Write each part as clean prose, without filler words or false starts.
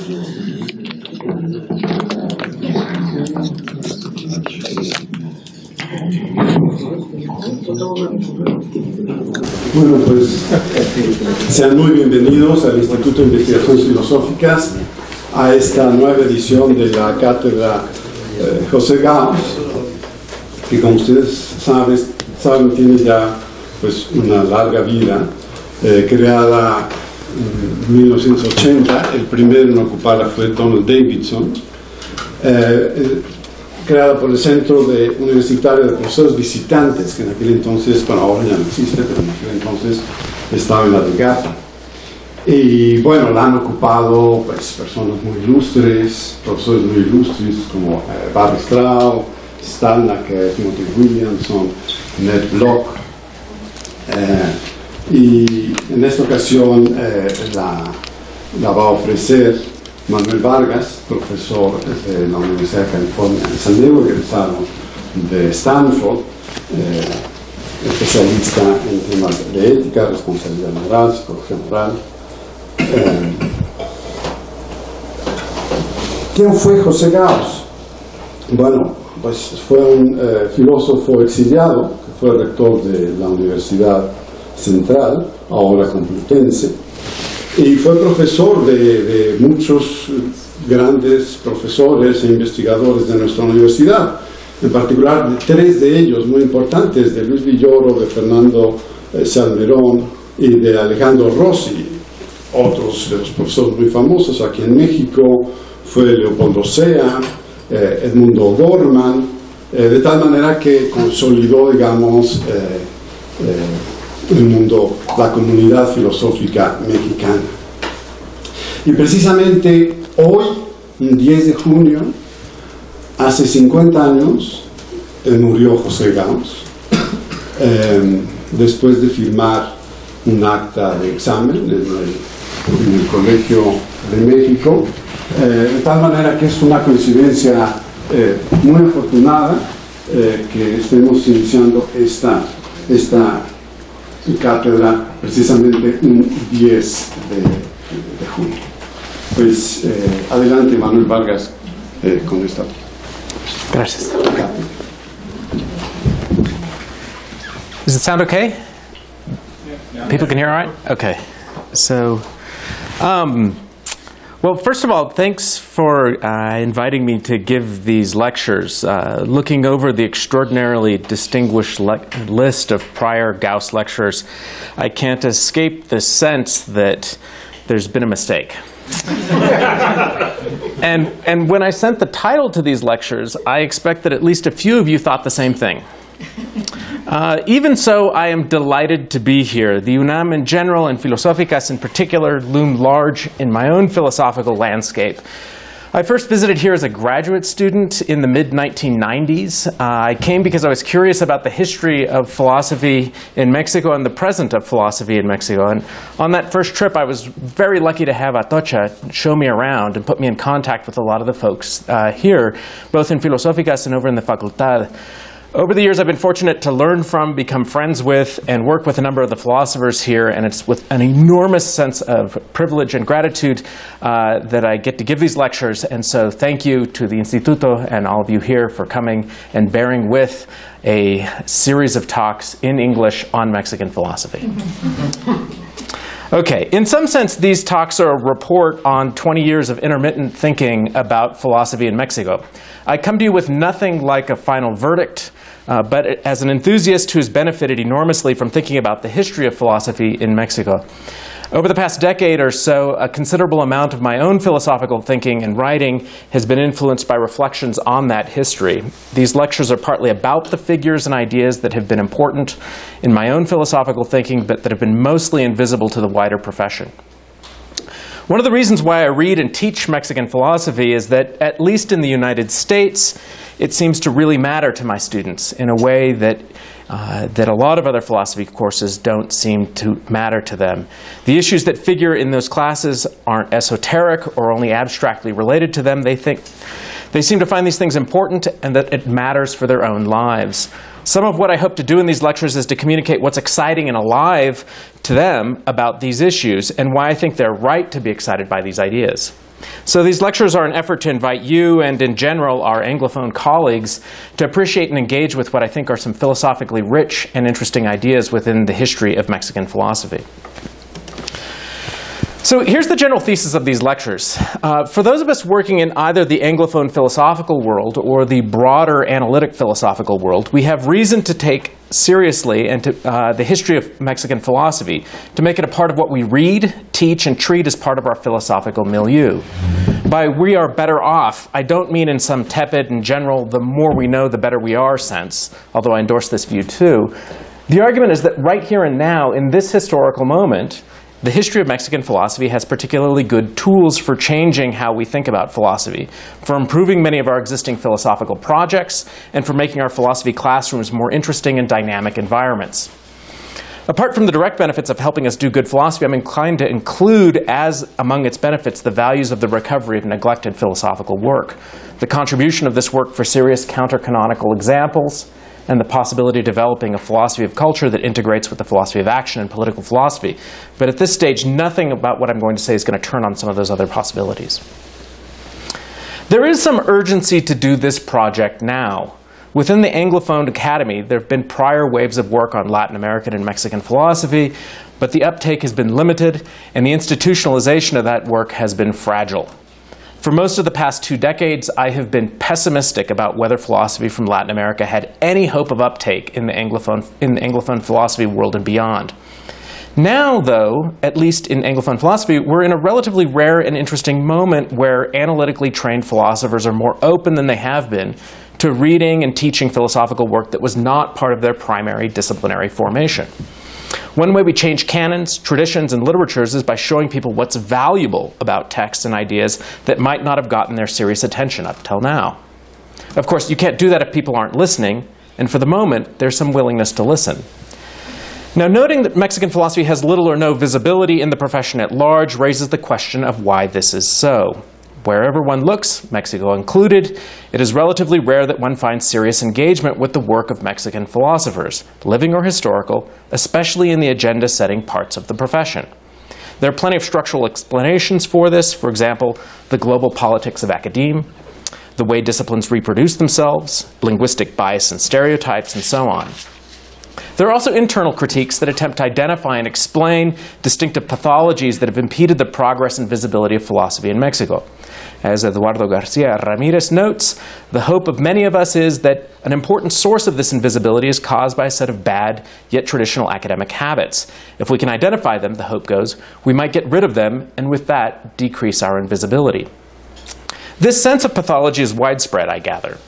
Bueno, pues sean muy bienvenidos al Instituto de Investigaciones Filosóficas, a esta nueva edición de la Cátedra José Gaos, que como ustedes saben tiene ya pues una larga vida, creada en 1980, el primero en ocuparla fue Donald Davidson, creada por el Centro Universitario de Profesores Visitantes, que en aquel entonces, bueno, ahora ya no existe, pero en aquel entonces estaba en la de Gata. Y bueno, la han ocupado pues personas muy ilustres, profesores muy ilustres como Barry Straub, Stalnaker, Timothy Williamson, Ned Block. Y en esta ocasión la va a ofrecer Manuel Vargas, profesor de la Universidad de California en San Diego, egresado de Stanford, especialista en temas de ética, responsabilidad moral, psicología moral. ¿Quién fue José Gaos? Bueno, pues fue un filósofo exiliado, que fue rector de la Universidad Central, ahora Complutense, y fue profesor de muchos grandes profesores e investigadores de nuestra universidad, en particular de tres de ellos muy importantes, de Luis Villoro, de Fernando Salmerón y de Alejandro Rossi. Otros de los profesores muy famosos aquí en México fue Leopoldo Sea, Edmundo Gorman, de tal manera que consolidó, digamos, el mundo, la comunidad filosófica mexicana. Y precisamente hoy, 10 de junio, hace 50 años, murió José Gaos, después de firmar un acta de examen en el Colegio de México, de tal manera que es una coincidencia muy afortunada que estemos iniciando esta cátedra precisamente un 10 de junio. Pues adelante, Manuel Vargas, con esta. Gracias. Does it sound okay? People can hear all right? Okay. So, well, first of all, thanks for inviting me to give these lectures. Looking over the extraordinarily distinguished list of prior Gauss lecturers, I can't escape the sense that there's been a mistake. And when I sent the title to these lectures, I expect that at least a few of you thought the same thing. Even so, I am delighted to be here. The UNAM in general and Filosóficas in particular loom large in my own philosophical landscape. I first visited here as a graduate student in the mid-1990s. I came because I was curious about the history of philosophy in Mexico and the present of philosophy in Mexico. And on that first trip, I was very lucky to have Atocha show me around and put me in contact with a lot of the folks here, both in Filosóficas and over in the Facultad. Over the years, I've been fortunate to learn from, become friends with, and work with a number of the philosophers here, and it's with an enormous sense of privilege and gratitude that I get to give these lectures. And so thank you to the Instituto and all of you here for coming and bearing with a series of talks in English on Mexican philosophy. Okay, in some sense, these talks are a report on 20 years of intermittent thinking about philosophy in Mexico. I come to you with nothing like a final verdict, but as an enthusiast who's benefited enormously from thinking about the history of philosophy in Mexico. Over the past decade or so, a considerable amount of my own philosophical thinking and writing has been influenced by reflections on that history. These lectures are partly about the figures and ideas that have been important in my own philosophical thinking, but that have been mostly invisible to the wider profession. One of the reasons why I read and teach Mexican philosophy is that, at least in the United States, it seems to really matter to my students in a way that a lot of other philosophy courses don't seem to matter to them. The issues that figure in those classes aren't esoteric or only abstractly related to them. They seem to find these things important and that it matters for their own lives. Some of what I hope to do in these lectures is to communicate what's exciting and alive to them about these issues and why I think they're right to be excited by these ideas. So these lectures are an effort to invite you and, in general, our Anglophone colleagues to appreciate and engage with what I think are some philosophically rich and interesting ideas within the history of Mexican philosophy. So here's the general thesis of these lectures. For those of us working in either the Anglophone philosophical world or the broader analytic philosophical world, we have reason to take seriously and the history of Mexican philosophy, to make it a part of what we read, teach, and treat as part of our philosophical milieu. By we are better off, I don't mean in some tepid and general, the more we know, the better we are sense, although I endorse this view too. The argument is that right here and now, in this historical moment, the history of Mexican philosophy has particularly good tools for changing how we think about philosophy, for improving many of our existing philosophical projects, and for making our philosophy classrooms more interesting and dynamic environments. Apart from the direct benefits of helping us do good philosophy, I'm inclined to include as among its benefits the values of the recovery of neglected philosophical work, the contribution of this work for serious counter-canonical examples, and the possibility of developing a philosophy of culture that integrates with the philosophy of action and political philosophy. But at this stage, nothing about what I'm going to say is going to turn on some of those other possibilities. There is some urgency to do this project now. Within the Anglophone Academy, there have been prior waves of work on Latin American and Mexican philosophy, but the uptake has been limited, and the institutionalization of that work has been fragile. For most of the past 2 decades, I have been pessimistic about whether philosophy from Latin America had any hope of uptake in the Anglophone philosophy world and beyond. Now, though, at least in Anglophone philosophy, we're in a relatively rare and interesting moment where analytically trained philosophers are more open than they have been to reading and teaching philosophical work that was not part of their primary disciplinary formation. One way we change canons, traditions, and literatures is by showing people what's valuable about texts and ideas that might not have gotten their serious attention up till now. Of course, you can't do that if people aren't listening, and for the moment, there's some willingness to listen. Now, noting that Mexican philosophy has little or no visibility in the profession at large raises the question of why this is so. Wherever one looks, Mexico included, it is relatively rare that one finds serious engagement with the work of Mexican philosophers, living or historical, especially in the agenda-setting parts of the profession. There are plenty of structural explanations for this, for example, the global politics of academe, the way disciplines reproduce themselves, linguistic bias and stereotypes, and so on. There are also internal critiques that attempt to identify and explain distinctive pathologies that have impeded the progress and visibility of philosophy in Mexico. As Eduardo Garcia Ramirez notes, the hope of many of us is that an important source of this invisibility is caused by a set of bad, yet traditional academic habits. If we can identify them, the hope goes, we might get rid of them, and with that, decrease our invisibility. This sense of pathology is widespread, I gather.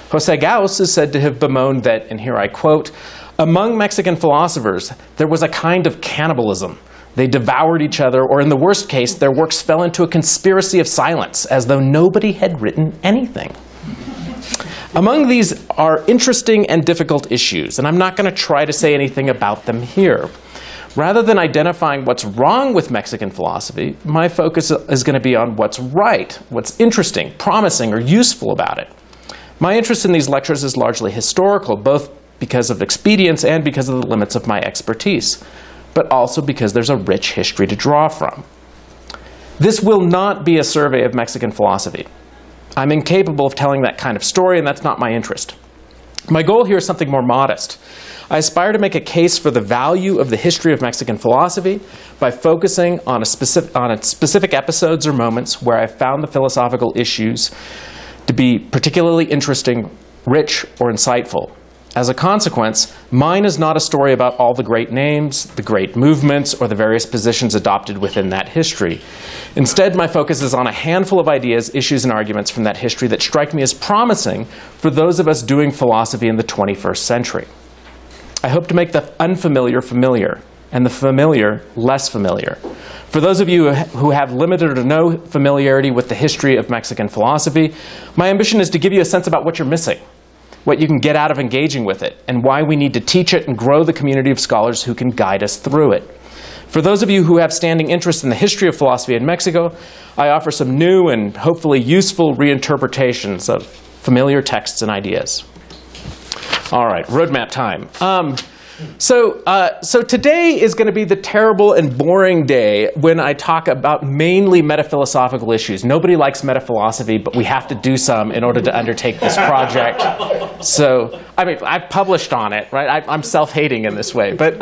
José Gaos is said to have bemoaned that, and here I quote, among Mexican philosophers, there was a kind of cannibalism. They devoured each other, or in the worst case, their works fell into a conspiracy of silence, as though nobody had written anything. Among these are interesting and difficult issues, and I'm not going to try to say anything about them here. Rather than identifying what's wrong with Mexican philosophy, my focus is going to be on what's right, what's interesting, promising, or useful about it. My interest in these lectures is largely historical, both because of expedience and because of the limits of my expertise, but also because there's a rich history to draw from. This will not be a survey of Mexican philosophy. I'm incapable of telling that kind of story, and that's not my interest. My goal here is something more modest. I aspire to make a case for the value of the history of Mexican philosophy by focusing on specific episodes or moments where I found the philosophical issues to be particularly interesting, rich, or insightful. As a consequence, mine is not a story about all the great names, the great movements, or the various positions adopted within that history. Instead, my focus is on a handful of ideas, issues, and arguments from that history that strike me as promising for those of us doing philosophy in the 21st century. I hope to make the unfamiliar familiar, and the familiar less familiar. For those of you who have limited or no familiarity with the history of Mexican philosophy, my ambition is to give you a sense about what you're missing, what you can get out of engaging with it, and why we need to teach it and grow the community of scholars who can guide us through it. For those of you who have standing interest in the history of philosophy in Mexico, I offer some new and hopefully useful reinterpretations of familiar texts and ideas. All right, roadmap time. So today is going to be the terrible and boring day when I talk about mainly metaphilosophical issues. Nobody likes metaphilosophy, but we have to do some in order to undertake this project. So, I mean, I've published on it, right? I'm self-hating in this way. But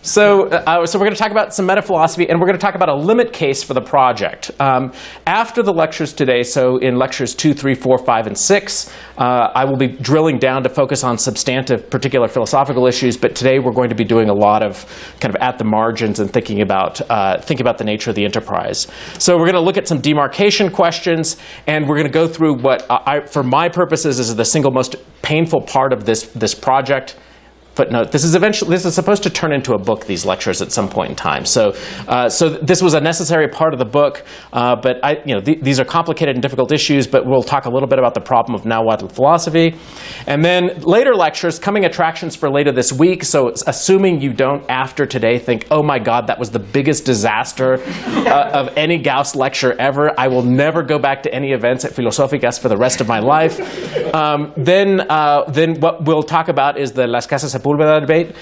so we're going to talk about some metaphilosophy, and we're going to talk about a limit case for the project. After the lectures today, so in lectures 2, 3, 4, 5, and 6, I will be drilling down to focus on substantive particular philosophical issues, but today we're going to be doing a lot of kind of at the margins and thinking about the nature of the enterprise. So we're going to look at some demarcation questions, and we're going to go through what, for my purposes, is the single most painful part of this project. Footnote: this is supposed to turn into a book, these lectures, at some point in time. So this was a necessary part of the book, but these are complicated and difficult issues, but we'll talk a little bit about the problem of Nahuatl philosophy. And then later lectures, coming attractions for later this week, so assuming you don't, after today, think, oh my God, that was the biggest disaster of any Gaos lecture ever. I will never go back to any events at Filosóficas for the rest of my life. Then what we'll talk about is the Las Casas Sepúlveda debate,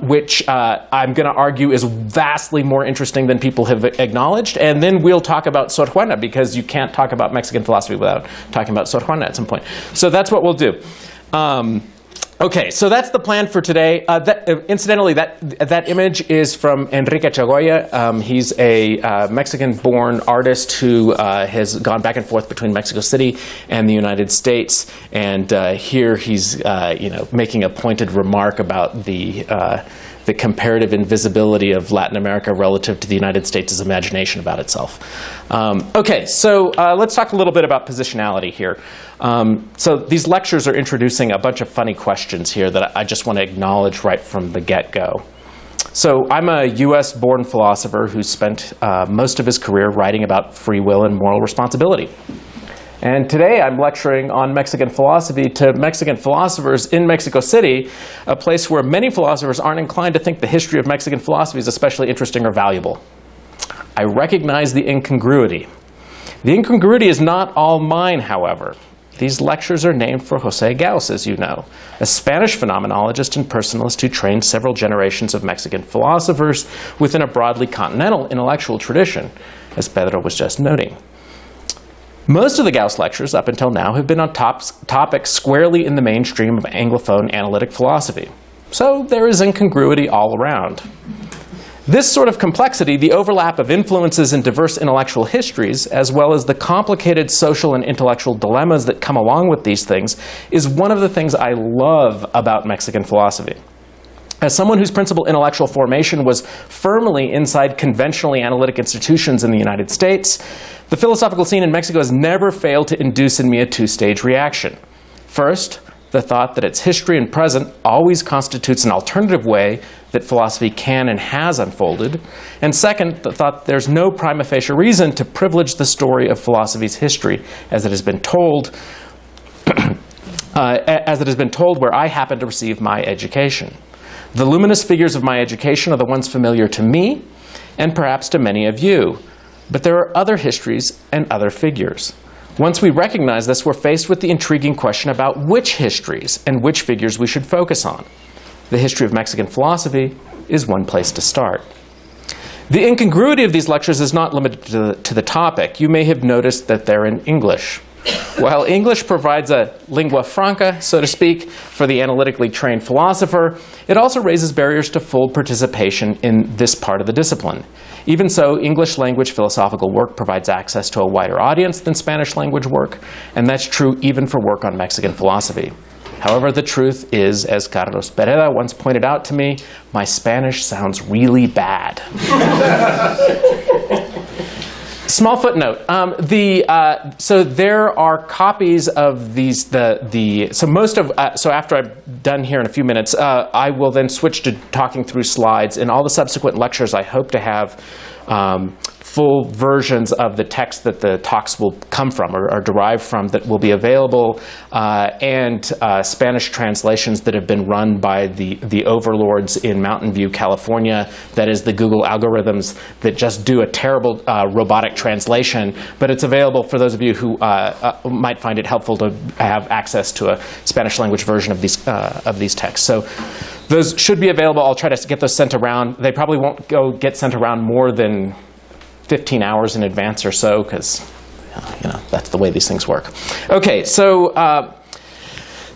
which I'm going to argue is vastly more interesting than people have acknowledged. And then we'll talk about Sor Juana, because you can't talk about Mexican philosophy without talking about Sor Juana at some point. So that's what we'll do. Okay, so that's the plan for today. Incidentally, that image is from Enrique Chagoya. He's a Mexican-born artist who has gone back and forth between Mexico City and the United States. And here he's making a pointed remark about the comparative invisibility of Latin America relative to the United States' imagination about itself. Okay, so let's talk a little bit about positionality here. So these lectures are introducing a bunch of funny questions here that I just want to acknowledge right from the get-go. So I'm a US-born philosopher who spent most of his career writing about free will and moral responsibility. And today I'm lecturing on Mexican philosophy to Mexican philosophers in Mexico City, a place where many philosophers aren't inclined to think the history of Mexican philosophy is especially interesting or valuable. I recognize the incongruity. The incongruity is not all mine, however. These lectures are named for José Gaos, as you know, a Spanish phenomenologist and personalist who trained several generations of Mexican philosophers within a broadly continental intellectual tradition, as Pedro was just noting. Most of the Gaos lectures up until now have been on topics squarely in the mainstream of Anglophone analytic philosophy. So there is incongruity all around. This sort of complexity, the overlap of influences in diverse intellectual histories, as well as the complicated social and intellectual dilemmas that come along with these things, is one of the things I love about Mexican philosophy. As someone whose principal intellectual formation was firmly inside conventionally analytic institutions in the United States, the philosophical scene in Mexico has never failed to induce in me a two-stage reaction. First, the thought that its history and present always constitutes an alternative way that philosophy can and has unfolded. And second, the thought that there's no prima facie reason to privilege the story of philosophy's history as it has been told, where I happen to receive my education. The luminous figures of my education are the ones familiar to me, and perhaps to many of you. But there are other histories and other figures. Once we recognize this, we're faced with the intriguing question about which histories and which figures we should focus on. The history of Mexican philosophy is one place to start. The incongruity of these lectures is not limited to the topic. You may have noticed that they're in English. While English provides a lingua franca, so to speak, for the analytically trained philosopher, it also raises barriers to full participation in this part of the discipline. Even so, English language philosophical work provides access to a wider audience than Spanish language work, and that's true even for work on Mexican philosophy. However, the truth is, as Carlos Pereda once pointed out to me, my Spanish sounds really bad. Small footnote. So there are copies of these. So after I'm done here in a few minutes, I will then switch to talking through slides. In all the subsequent lectures, I hope to have full versions of the text that the talks will come from or are derived from that will be available, and Spanish translations that have been run by the overlords in Mountain View, California. That is the Google algorithms that just do a terrible robotic translation, but it's available for those of you who might find it helpful to have access to a Spanish language version of these texts. So Those should be available. I'll try to get those sent around. They probably won't get sent around more than 15 hours in advance or so, because that's the way these things work. Okay, so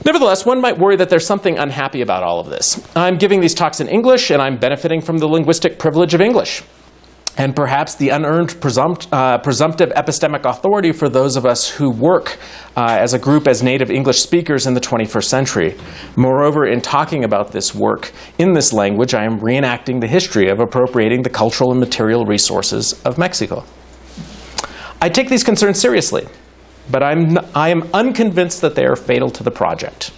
nevertheless, one might worry that there's something unhappy about all of this. I'm giving these talks in English, and I'm benefiting from the linguistic privilege of English, and perhaps the unearned presumptive epistemic authority for those of us who work as a group as native English speakers in the 21st century. Moreover, in talking about this work in this language, I am reenacting the history of appropriating the cultural and material resources of Mexico. I take these concerns seriously, but I am unconvinced that they are fatal to the project.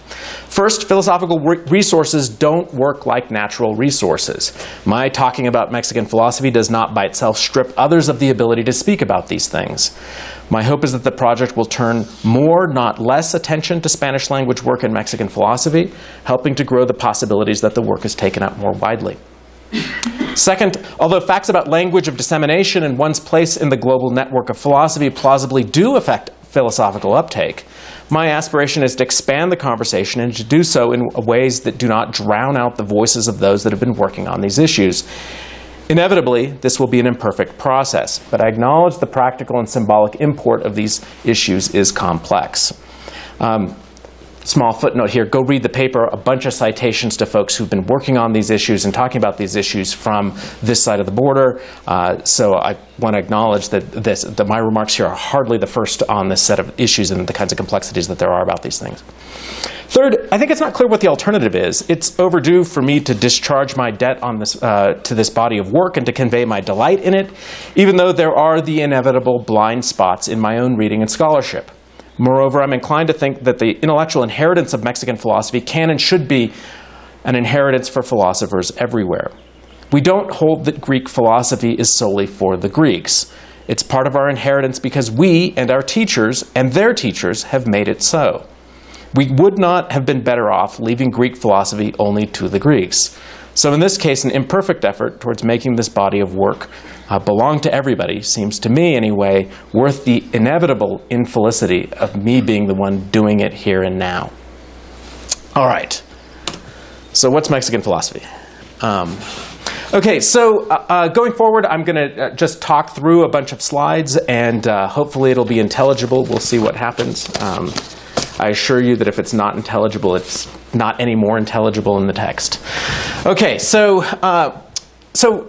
First, philosophical resources don't work like natural resources. My talking about Mexican philosophy does not by itself strip others of the ability to speak about these things. My hope is that the project will turn more, not less, attention to Spanish language work in Mexican philosophy, helping to grow the possibilities that the work is taken up more widely. Second, although facts about language of dissemination and one's place in the global network of philosophy plausibly do affect philosophical uptake, my aspiration is to expand the conversation and to do so in ways that do not drown out the voices of those that have been working on these issues. Inevitably, this will be an imperfect process, but I acknowledge the practical and symbolic import of these issues is complex. Small footnote here, go read the paper, a bunch of citations to folks who've been working on these issues and talking about these issues from this side of the border. So I want to acknowledge that my remarks here are hardly the first on this set of issues and the kinds of complexities that there are about these things. Third, I think it's not clear what the alternative is. It's overdue for me to discharge my debt on this, to this body of work and to convey my delight in it, even though there are the inevitable blind spots in my own reading and scholarship. Moreover, I'm inclined to think that the intellectual inheritance of Mexican philosophy can and should be an inheritance for philosophers everywhere. We don't hold that Greek philosophy is solely for the Greeks. It's part of our inheritance because we and our teachers and their teachers have made it so. We would not have been better off leaving Greek philosophy only to the Greeks. So in this case, an imperfect effort towards making this body of work belong to everybody seems to me, anyway, worth the inevitable infelicity of me being the one doing it here and now. All right. So what's Mexican philosophy? Okay, so going forward, I'm going to just talk through a bunch of slides, and hopefully it'll be intelligible. We'll see what happens. I assure you that if it's not intelligible, it's not any more intelligible in the text. Okay, so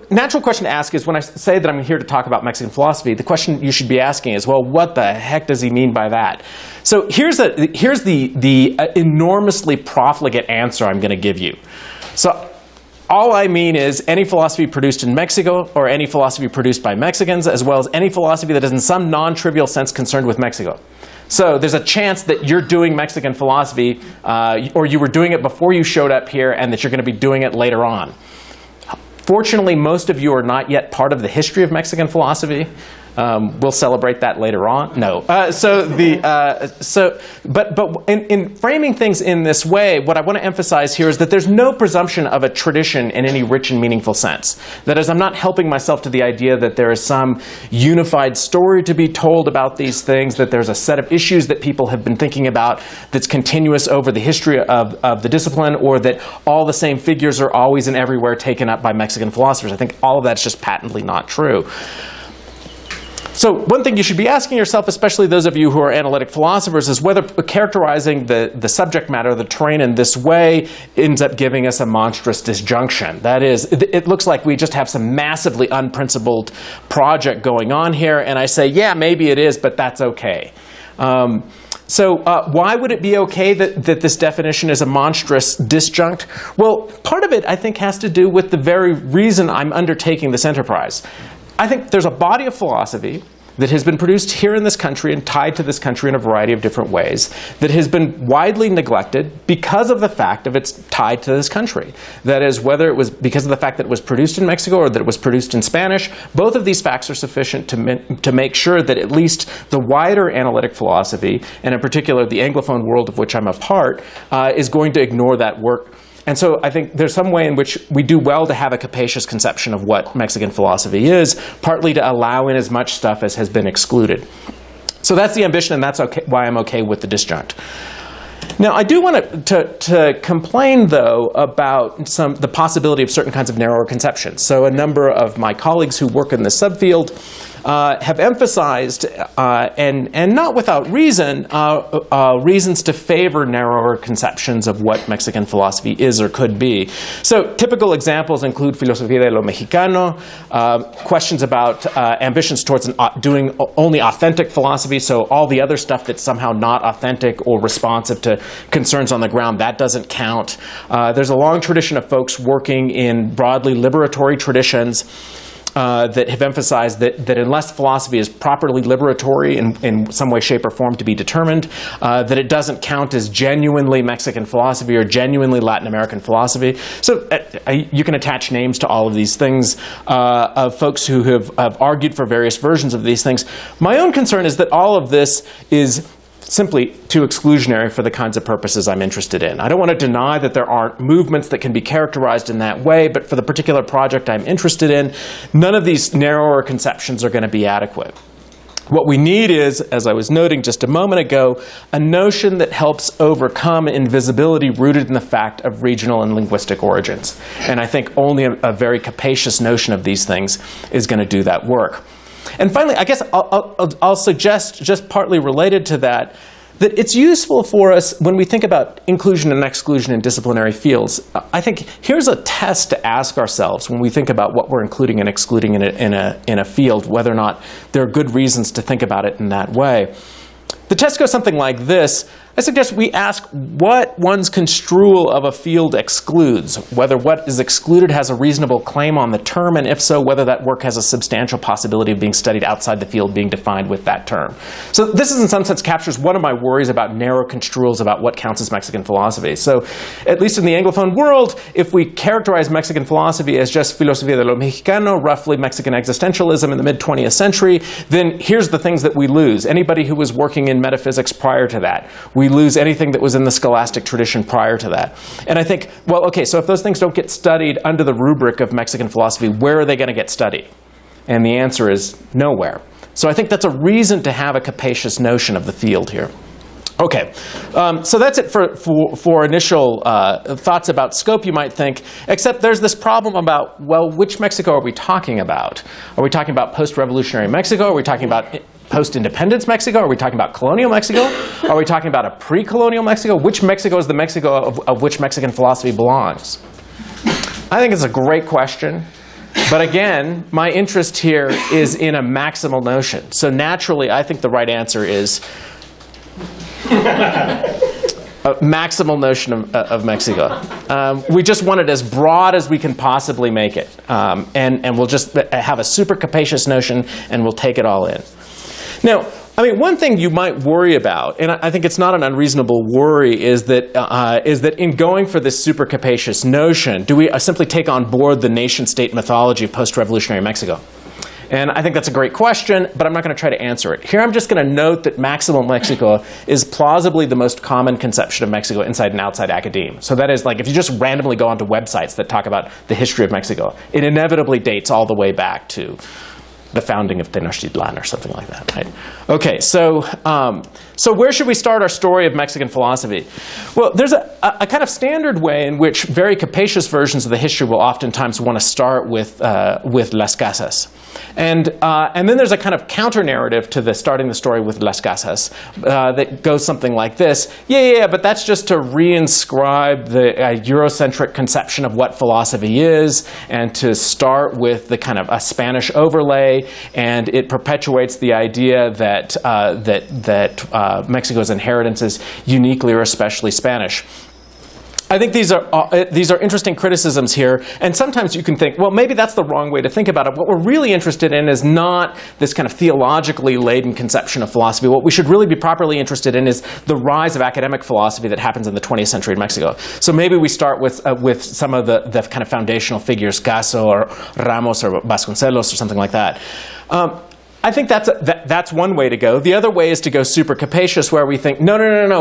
natural question to ask is, when I say that I'm here to talk about Mexican philosophy, the question you should be asking is, well, what the heck does he mean by that? So here's the enormously profligate answer I'm going to give you. So all I mean is any philosophy produced in Mexico or any philosophy produced by Mexicans, as well as any philosophy that is in some non-trivial sense concerned with Mexico. So there's a chance that you're doing Mexican philosophy, or you were doing it before you showed up here, and that you're going to be doing it later on. Fortunately, most of you are not yet part of the history of Mexican philosophy. We'll celebrate that later on. No. But in framing things in this way, what I want to emphasize here is that there's no presumption of a tradition in any rich and meaningful sense. That is, I'm not helping myself to the idea that there is some unified story to be told about these things, that there's a set of issues that people have been thinking about that's continuous over the history of the discipline, or that all the same figures are always and everywhere taken up by Mexican philosophers. I think all of that's just patently not true. So one thing you should be asking yourself, especially those of you who are analytic philosophers, is whether characterizing the subject matter, the terrain in this way ends up giving us a monstrous disjunction. That is, it looks like we just have some massively unprincipled project going on here, and I say, yeah, maybe it is, but that's okay. So why would it be okay that this definition is a monstrous disjunct? Well, part of it, I think, has to do with the very reason I'm undertaking this enterprise. I think there's a body of philosophy that has been produced here in this country and tied to this country in a variety of different ways that has been widely neglected because of the fact of its tied to this country. That is, whether it was because of the fact that it was produced in Mexico or that it was produced in Spanish, both of these facts are sufficient to make sure that at least the wider analytic philosophy, and in particular the Anglophone world of which I'm a part, is going to ignore that work. And so I think there's some way in which we do well to have a capacious conception of what Mexican philosophy is, partly to allow in as much stuff as has been excluded. So that's the ambition, and that's okay, why I'm okay with the disjunct. Now, I do want to complain, though, about the possibility of certain kinds of narrower conceptions. So a number of my colleagues who work in this subfield have emphasized, and not without reason, reasons to favor narrower conceptions of what Mexican philosophy is or could be. So typical examples include filosofía de lo mexicano, questions about ambitions towards doing only authentic philosophy, so all the other stuff that's somehow not authentic or responsive to concerns on the ground, that doesn't count. There's a long tradition of folks working in broadly liberatory traditions that have emphasized that unless philosophy is properly liberatory in some way, shape, or form to be determined, that it doesn't count as genuinely Mexican philosophy or genuinely Latin American philosophy. So you can attach names to all of these things of folks who have argued for various versions of these things. My own concern is that all of this is simply too exclusionary for the kinds of purposes I'm interested in. I don't want to deny that there aren't movements that can be characterized in that way, but for the particular project I'm interested in, none of these narrower conceptions are going to be adequate. What we need is, as I was noting just a moment ago, a notion that helps overcome invisibility rooted in the fact of regional and linguistic origins. And I think only a very capacious notion of these things is going to do that work. And finally, I guess I'll suggest, just partly related to that, that it's useful for us when we think about inclusion and exclusion in disciplinary fields. I think here's a test to ask ourselves when we think about what we're including and excluding in a field, whether or not there are good reasons to think about it in that way. The test goes something like this. I suggest we ask what one's construal of a field excludes, whether what is excluded has a reasonable claim on the term, and if so, whether that work has a substantial possibility of being studied outside the field being defined with that term. So this is in some sense captures one of my worries about narrow construals about what counts as Mexican philosophy. So at least in the Anglophone world, if we characterize Mexican philosophy as just filosofía de lo mexicano, roughly Mexican existentialism in the mid-20th century, then here's the things that we lose. Anybody who was working in metaphysics prior to that, we lose anything that was in the scholastic tradition prior to that. And I think, well, okay, so if those things don't get studied under the rubric of Mexican philosophy, where are they going to get studied? And the answer is nowhere. So I think that's a reason to have a capacious notion of the field here. Okay, so that's it for initial thoughts about scope, you might think, except there's this problem about, well, which Mexico are we talking about? Are we talking about post-revolutionary Mexico? Are we talking about post-independence Mexico? Are we talking about colonial Mexico? Are we talking about a pre-colonial Mexico? Which Mexico is the Mexico of which Mexican philosophy belongs? I think it's a great question. But again, my interest here is in a maximal notion. So naturally, I think the right answer is a maximal notion of Mexico. We just want it as broad as we can possibly make it. And we'll just have a super capacious notion, and we'll take it all in. Now, I mean, one thing you might worry about, and I think it's not an unreasonable worry, is that in going for this super capacious notion, do we simply take on board the nation-state mythology of post-revolutionary Mexico? And I think that's a great question, but I'm not going to try to answer it. Here I'm just going to note that maximal Mexico is plausibly the most common conception of Mexico inside and outside academia. So that is, like, if you just randomly go onto websites that talk about the history of Mexico, it inevitably dates all the way back to the founding of Tenochtitlan or something like that, right? Okay, so where should we start our story of Mexican philosophy? Well, there's a kind of standard way in which very capacious versions of the history will oftentimes want to start with Las Casas. And then there's a kind of counter-narrative to starting the story with Las Casas that goes something like this. Yeah, but that's just to reinscribe the Eurocentric conception of what philosophy is, and to start with the kind of a Spanish overlay, and it perpetuates the idea that Mexico's inheritance is uniquely or especially Spanish. I think these are interesting criticisms here, and sometimes you can think, well, maybe that's the wrong way to think about it. What we're really interested in is not this kind of theologically laden conception of philosophy. What we should really be properly interested in is the rise of academic philosophy that happens in the 20th century in Mexico. So maybe we start with some of the kind of foundational figures, Caso or Ramos or Vasconcelos or something like that. I think that's one way to go. The other way is to go super capacious, where we think, no,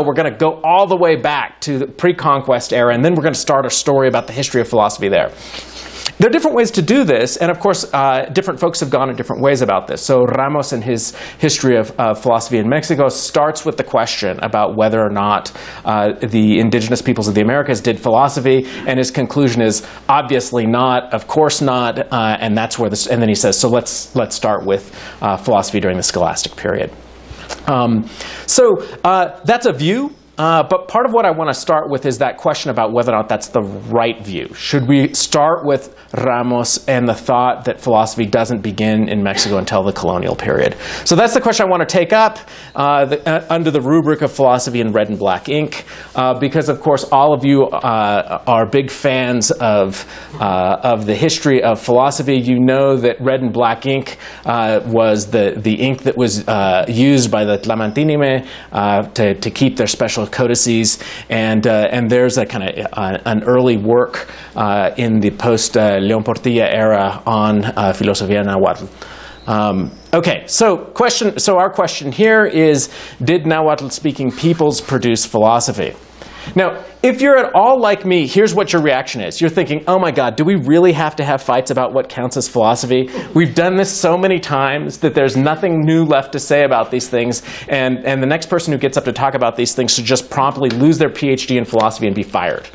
we're going to go all the way back to the pre-conquest era, and then we're going to start a story about the history of philosophy there. There are different ways to do this, and of course, different folks have gone in different ways about this. So Ramos, in his history of philosophy in Mexico, starts with the question about whether or not the indigenous peoples of the Americas did philosophy, and his conclusion is obviously not, of course not, and that's where this. And then he says, so let's start with philosophy during the Scholastic period. That's a view. But part of what I want to start with is that question about whether or not that's the right view. Should we start with Ramos and the thought that philosophy doesn't begin in Mexico until the colonial period? So that's the question I want to take up under the rubric of philosophy in red and black ink, because of course all of you are big fans of the history of philosophy. You know that red and black ink was the ink that was used by the Tlamantinime to keep their special codices, and there's a kind of an early work in the post León Portilla era on Filosofía Nahuatl. Okay, so our question here is, did Nahuatl-speaking peoples produce philosophy? Now, if you're at all like me, here's what your reaction is. You're thinking, oh my God, do we really have to have fights about what counts as philosophy? We've done this so many times that there's nothing new left to say about these things, and the next person who gets up to talk about these things should just promptly lose their PhD in philosophy and be fired.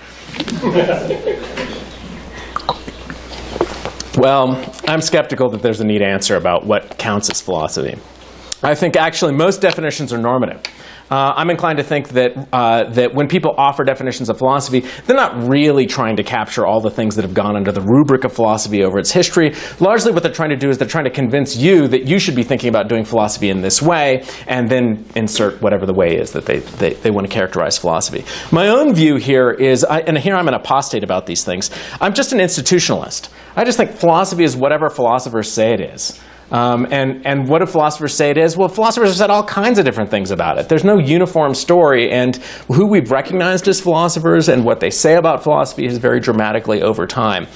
Well, I'm skeptical that there's a neat answer about what counts as philosophy. I think actually most definitions are normative. I'm inclined to think that when people offer definitions of philosophy, they're not really trying to capture all the things that have gone under the rubric of philosophy over its history. Largely what they're trying to do is they're trying to convince you that you should be thinking about doing philosophy in this way, and then insert whatever the way is that they want to characterize philosophy. My own view here is, and here I'm an apostate about these things, I'm just an institutionalist. I just think philosophy is whatever philosophers say it is. And what do philosophers say it is? Well, philosophers have said all kinds of different things about it. There's no uniform story, and who we've recognized as philosophers and what they say about philosophy has varied dramatically over time.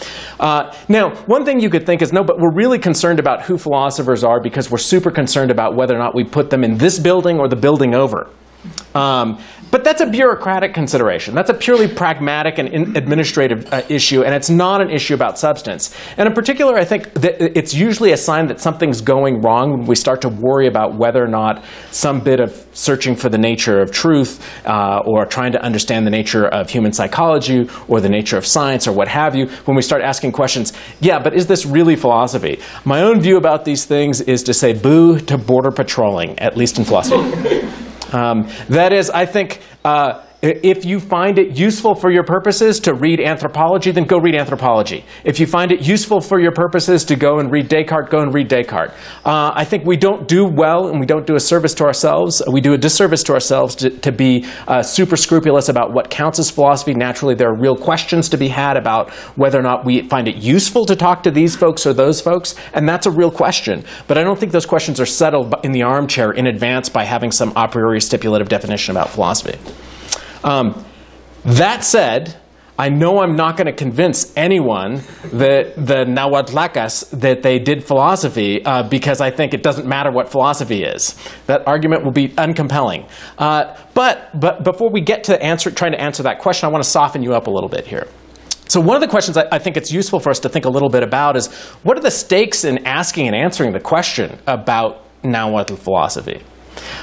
Now, one thing you could think is, no, but we're really concerned about who philosophers are because we're super concerned about whether or not we put them in this building or the building over. But that's a bureaucratic consideration. That's a purely pragmatic and administrative issue, and it's not an issue about substance. And in particular, I think that it's usually a sign that something's going wrong when we start to worry about whether or not some bit of searching for the nature of truth or trying to understand the nature of human psychology or the nature of science or what have you, when we start asking questions, yeah, but is this really philosophy? My own view about these things is to say boo to border patrolling, at least in philosophy. That is, I think, if you find it useful for your purposes to read anthropology, then go read anthropology. If you find it useful for your purposes to go and read Descartes, go and read Descartes. I think we don't do well, and we don't do a service to ourselves. We do a disservice to ourselves to be super scrupulous about what counts as philosophy. Naturally, there are real questions to be had about whether or not we find it useful to talk to these folks or those folks, and that's a real question. But I don't think those questions are settled in the armchair in advance by having some a priori stipulative definition about philosophy. That said, I know I'm not going to convince anyone that the Nahuatlacas that they did philosophy because I think it doesn't matter what philosophy is. That argument will be uncompelling. But before we get to trying to answer that question, I want to soften you up a little bit here. So one of the questions I think it's useful for us to think a little bit about is, what are the stakes in asking and answering the question about Nahuatl philosophy?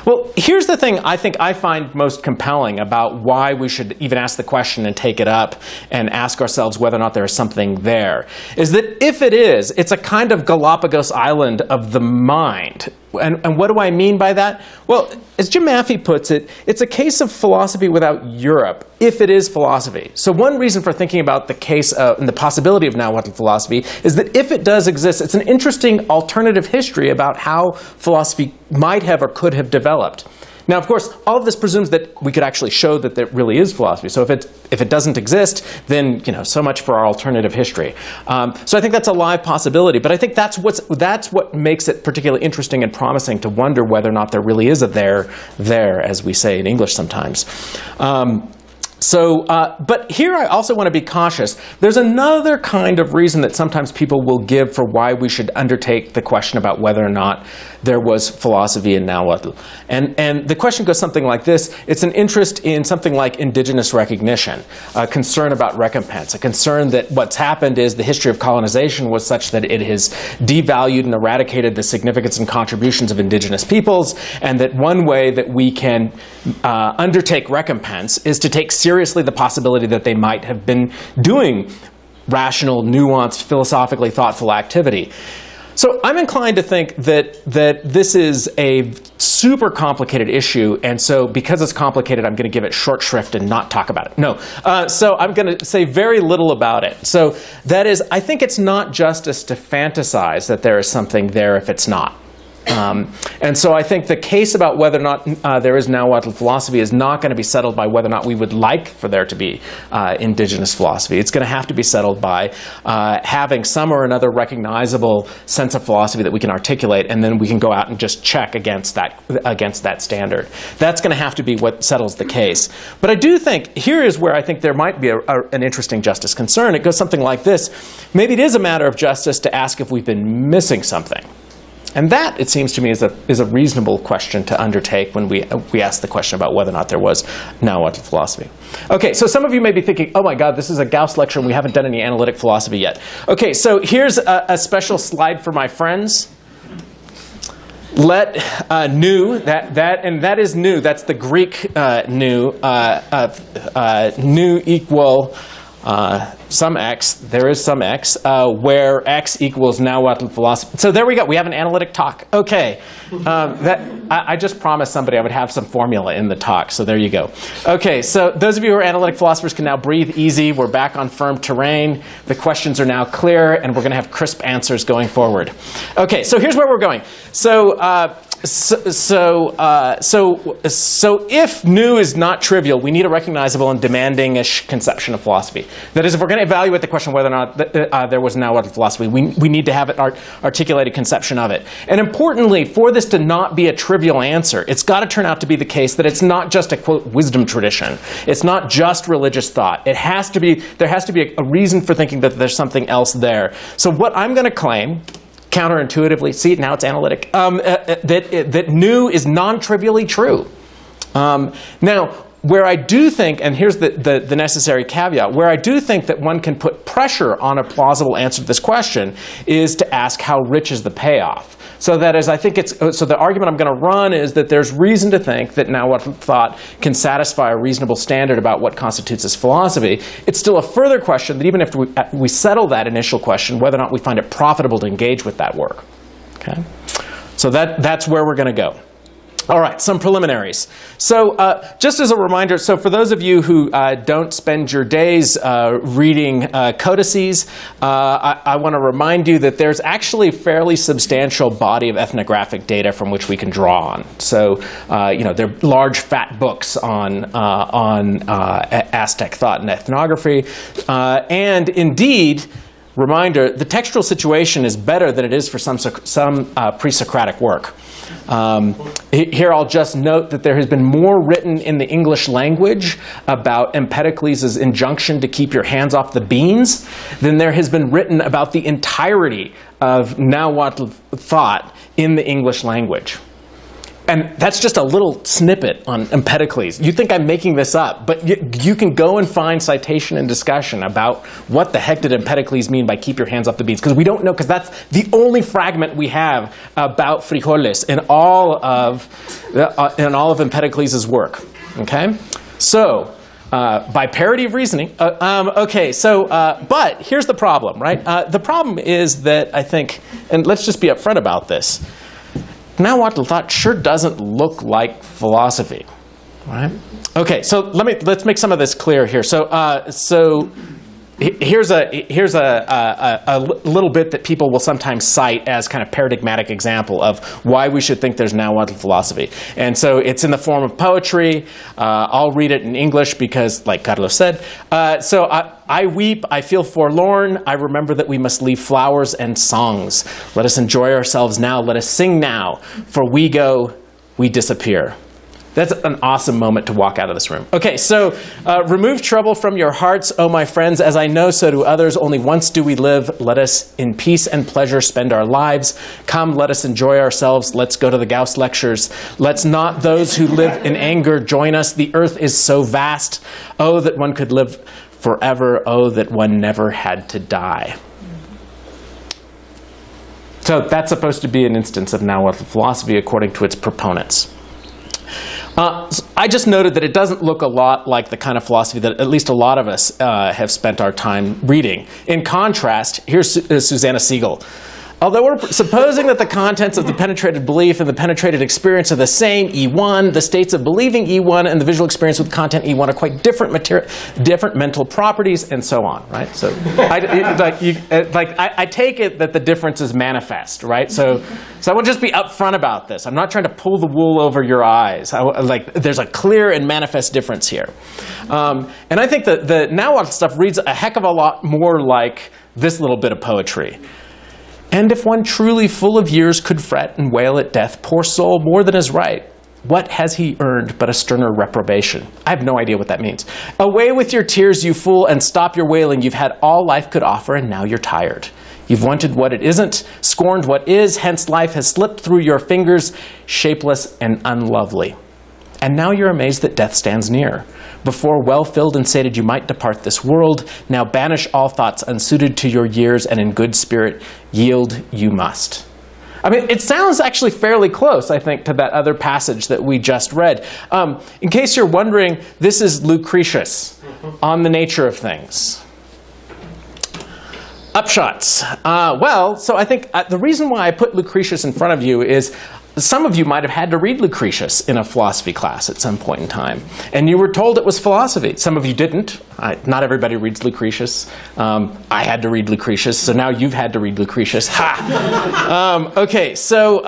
Well, here's the thing I think I find most compelling about why we should even ask the question and take it up and ask ourselves whether or not there is something there, is that if it is, it's a kind of Galapagos Island of the mind. And what do I mean by that? Well, as Jim Maffei puts it, it's a case of philosophy without Europe, if it is philosophy. So one reason for thinking about the case and the possibility of Nahuatl philosophy is that if it does exist, it's an interesting alternative history about how philosophy might have or could have developed. Now, of course, all of this presumes that we could actually show that there really is philosophy. So if it doesn't exist, then so much for our alternative history. So I think that's a live possibility. But I think that's what makes it particularly interesting and promising to wonder whether or not there really is a there, as we say in English sometimes. But here I also want to be cautious. There's another kind of reason that sometimes people will give for why we should undertake the question about whether or not there was philosophy in Nahuatl. And the question goes something like this. It's an interest in something like indigenous recognition, a concern about recompense, a concern that what's happened is the history of colonization was such that it has devalued and eradicated the significance and contributions of indigenous peoples, and that one way that we can undertake recompense is to take seriously the possibility that they might have been doing rational, nuanced, philosophically thoughtful activity. So I'm inclined to think that this is a super complicated issue, and so because it's complicated, I'm going to give it short shrift and not talk about it. No. So I'm going to say very little about it. So that is, I think it's not justice to fantasize that there is something there if it's not. And so I think the case about whether or not there is Nahuatl philosophy is not going to be settled by whether or not we would like for there to be indigenous philosophy. It's going to have to be settled by having some or another recognizable sense of philosophy that we can articulate, and then we can go out and just check against that standard. That's going to have to be what settles the case. But I do think, here is where I think there might be an interesting justice concern. It goes something like this. Maybe it is a matter of justice to ask if we've been missing something. And that, it seems to me, is a reasonable question to undertake when we ask the question about whether or not there was Nahuatl philosophy. Okay, so some of you may be thinking, oh my God, this is a Gaos lecture and we haven't done any analytic philosophy yet. Okay, so here's a special slide for my friends. Let nu, that is nu, that's the Greek nu, nu equal some x, there is some x, where x equals Nahuatl philosophy. So there we go, we have an analytic talk. Okay, I just promised somebody I would have some formula in the talk, so there you go. Okay, so those of you who are analytic philosophers can now breathe easy. We're back on firm terrain. The questions are now clear, and we're going to have crisp answers going forward. Okay, so here's where we're going. So if nu is not trivial, we need a recognizable and demanding-ish conception of philosophy. That is, if we're going to evaluate the question whether or not there was Nahuatl philosophy, we need to have an articulated conception of it. And importantly, for this to not be a trivial answer, it's got to turn out to be the case that it's not just a, quote, wisdom tradition. It's not just religious thought. There has to be a reason for thinking that there's something else there. So what I'm going to claim, counterintuitively, see, now it's analytic, that nu is non-trivially true. Now, where I do think, and here's the necessary caveat, where I do think that one can put pressure on a plausible answer to this question is to ask how rich is the payoff. So that is, I think so the argument I'm going to run is that there's reason to think that Nahuatl thought can satisfy a reasonable standard about what constitutes as philosophy. It's still a further question that even if we settle that initial question, whether or not we find it profitable to engage with that work. Okay? So that's where we're going to go. All right, some preliminaries. So just as a reminder, so for those of you who don't spend your days reading codices, I want to remind you that there's actually a fairly substantial body of ethnographic data from which we can draw on. So, there are large, fat books on Aztec thought and ethnography. And indeed, reminder, the textual situation is better than it is for some pre-Socratic work. Here I'll just note that there has been more written in the English language about Empedocles' injunction to keep your hands off the beans than there has been written about the entirety of Nahuatl thought in the English language. And that's just a little snippet on Empedocles. You think I'm making this up, but you can go and find citation and discussion about what the heck did Empedocles mean by keep your hands off the beans, because we don't know, because that's the only fragment we have about frijoles in all of Empedocles' work. Okay, so by parity of reasoning, but here's the problem, right? The problem is that I think, and let's just be upfront about this, Nahuatl thought sure doesn't look like philosophy, right? Okay, so let's make some of this clear here. So here's a little bit that people will sometimes cite as kind of paradigmatic example of why we should think there's Nahuatl philosophy. And so it's in the form of poetry. I'll read it in English because, like Carlos said, so I weep, I feel forlorn, I remember that we must leave flowers and songs. Let us enjoy ourselves now, let us sing now, for we go, we disappear. That's an awesome moment to walk out of this room. Okay, so remove trouble from your hearts, O my friends, as I know, so do others. Only once do we live. Let us in peace and pleasure spend our lives. Come, let us enjoy ourselves. Let's go to the Gaos lectures. Let's not those who live in anger join us. The earth is so vast. Oh, that one could live forever. Oh, that one never had to die. So that's supposed to be an instance of Nahuatl philosophy according to its proponents. I just noted that it doesn't look a lot like the kind of philosophy that at least a lot of us have spent our time reading. In contrast, here's Susanna Siegel. Although we're supposing that the contents of the penetrated belief and the penetrated experience are the same, E1, the states of believing E1 and the visual experience with content E1 are quite different mental properties, and so on, right? So I take it that the difference is manifest, right? So I will just be upfront about this. I'm not trying to pull the wool over your eyes. There's a clear and manifest difference here. And I think that the Nahuatl stuff reads a heck of a lot more like this little bit of poetry. And if one truly full of years could fret and wail at death, poor soul, more than is right, what has he earned but a sterner reprobation? I have no idea what that means. Away with your tears, you fool, and stop your wailing. You've had all life could offer, and now you're tired. You've wanted what it isn't, scorned what is, hence life has slipped through your fingers, shapeless and unlovely. And now you're amazed that death stands near. Before well-filled and sated you might depart this world, now banish all thoughts unsuited to your years, and in good spirit yield you must. I mean, it sounds actually fairly close, I think, to that other passage that we just read. In case you're wondering, this is Lucretius on the nature of things. Upshots. So I think the reason why I put Lucretius in front of you is some of you might have had to read Lucretius in a philosophy class at some point in time, and you were told it was philosophy. Some of you didn't. Not everybody reads Lucretius. I had to read Lucretius, so now you've had to read Lucretius. Ha! Okay, so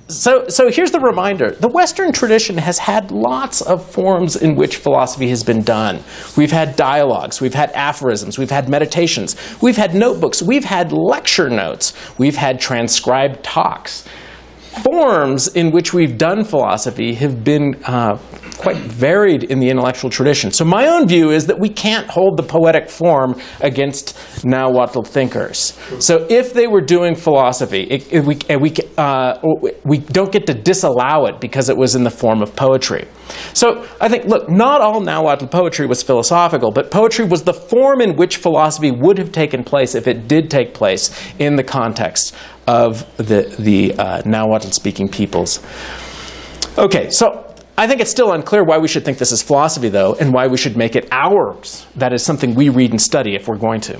here's the reminder. The Western tradition has had lots of forms in which philosophy has been done. We've had dialogues, we've had aphorisms, we've had meditations, we've had notebooks, we've had lecture notes, we've had transcribed talks. Forms in which we've done philosophy have been quite varied in the intellectual tradition. So my own view is that we can't hold the poetic form against Nahuatl thinkers. So if they were doing philosophy, we don't get to disallow it because it was in the form of poetry. So I think, look, not all Nahuatl poetry was philosophical, but poetry was the form in which philosophy would have taken place if it did take place in the context of the Nahuatl-speaking peoples. Okay, so I think it's still unclear why we should think this is philosophy, though, and why we should make it ours. That is something we read and study if we're going to.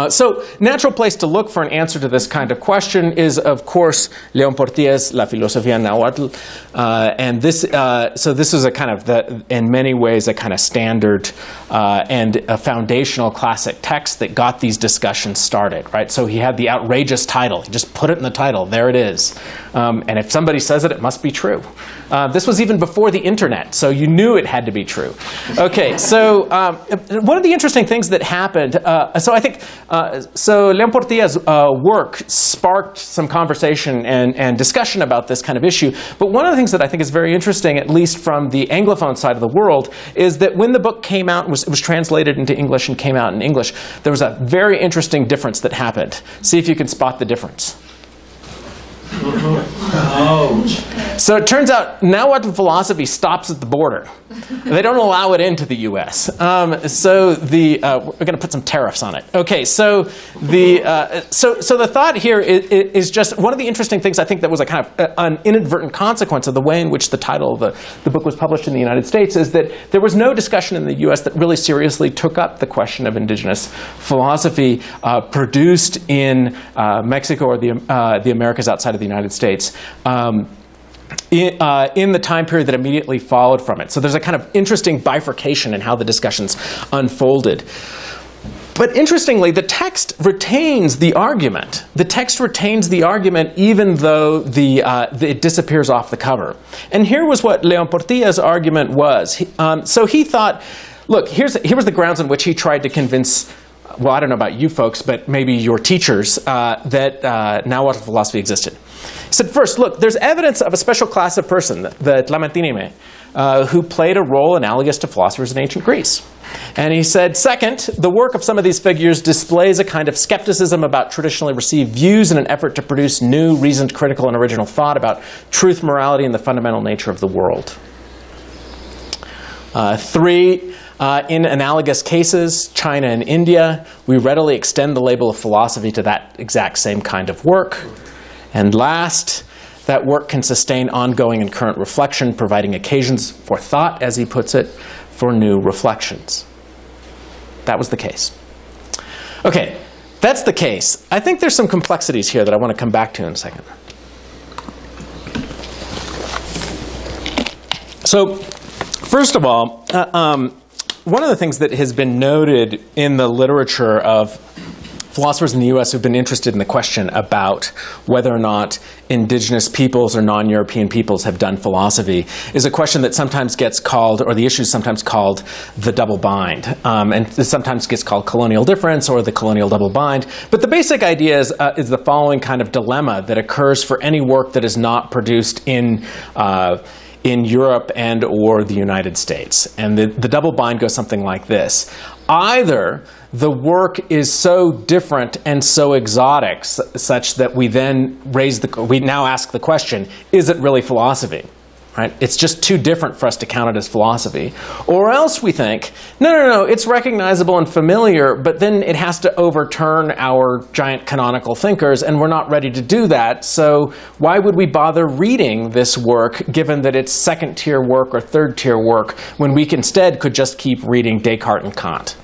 So, natural place to look for an answer to this kind of question is, of course, León Portia's La Filosofía Nahuatl. And this is a kind of, in many ways, a kind of standard and a foundational classic text that got these discussions started, right? So he had the outrageous title. He just put it in the title. There it is. And if somebody says it, it must be true. This was even before the internet, so you knew it had to be true. Okay, so one of the interesting things that happened, so I think, so León Portia's work sparked some conversation and discussion about this kind of issue. But one of the things that I think is very interesting, at least from the Anglophone side of the world, is that when the book came out, it was translated into English and came out in English, there was a very interesting difference that happened. See if you can spot the difference. Ouch. So it turns out Nahuatl philosophy stops at the border. They don't allow it into the U.S. So we're going to put some tariffs on it. Okay, so the thought here is just one of the interesting things I think that was a kind of an inadvertent consequence of the way in which the title of the book was published in the United States is that there was no discussion in the U.S. that really seriously took up the question of indigenous philosophy produced in Mexico or the Americas outside of the United States. In the time period that immediately followed from it. So there's a kind of interesting bifurcation in how the discussions unfolded. But interestingly, the text retains the argument. The text retains the argument even though it disappears off the cover. And here was what León Portia's argument was. So he thought, look, here was the grounds on which he tried to convince well, I don't know about you folks, but maybe your teachers, that Nahuatl philosophy existed. He said, first, look, there's evidence of a special class of person, the Tlamantinime, who played a role analogous to philosophers in ancient Greece. And he said, second, the work of some of these figures displays a kind of skepticism about traditionally received views in an effort to produce new, reasoned, critical, and original thought about truth, morality, and the fundamental nature of the world. Three, in analogous cases, China and India, we readily extend the label of philosophy to that exact same kind of work. And last, that work can sustain ongoing and current reflection, providing occasions for thought, as he puts it, for new reflections. That was the case. Okay, that's the case. I think there's some complexities here that I want to come back to in a second. So, first of all, one of the things that has been noted in the literature of philosophers in the U.S. who've been interested in the question about whether or not indigenous peoples or non-European peoples have done philosophy is a question that sometimes gets called, or the issue is sometimes called, the double bind. And it sometimes gets called colonial difference or the colonial double bind. But the basic idea is the following kind of dilemma that occurs for any work that is not produced in Europe and or the United States. And the double bind goes something like this. Either the work is so different and so exotic such that we then we now ask the question, is it really philosophy? Right? It's just too different for us to count it as philosophy. Or else we think, no, it's recognizable and familiar, but then it has to overturn our giant canonical thinkers, and we're not ready to do that, so why would we bother reading this work, given that it's second-tier work or third-tier work, when we instead could just keep reading Descartes and Kant?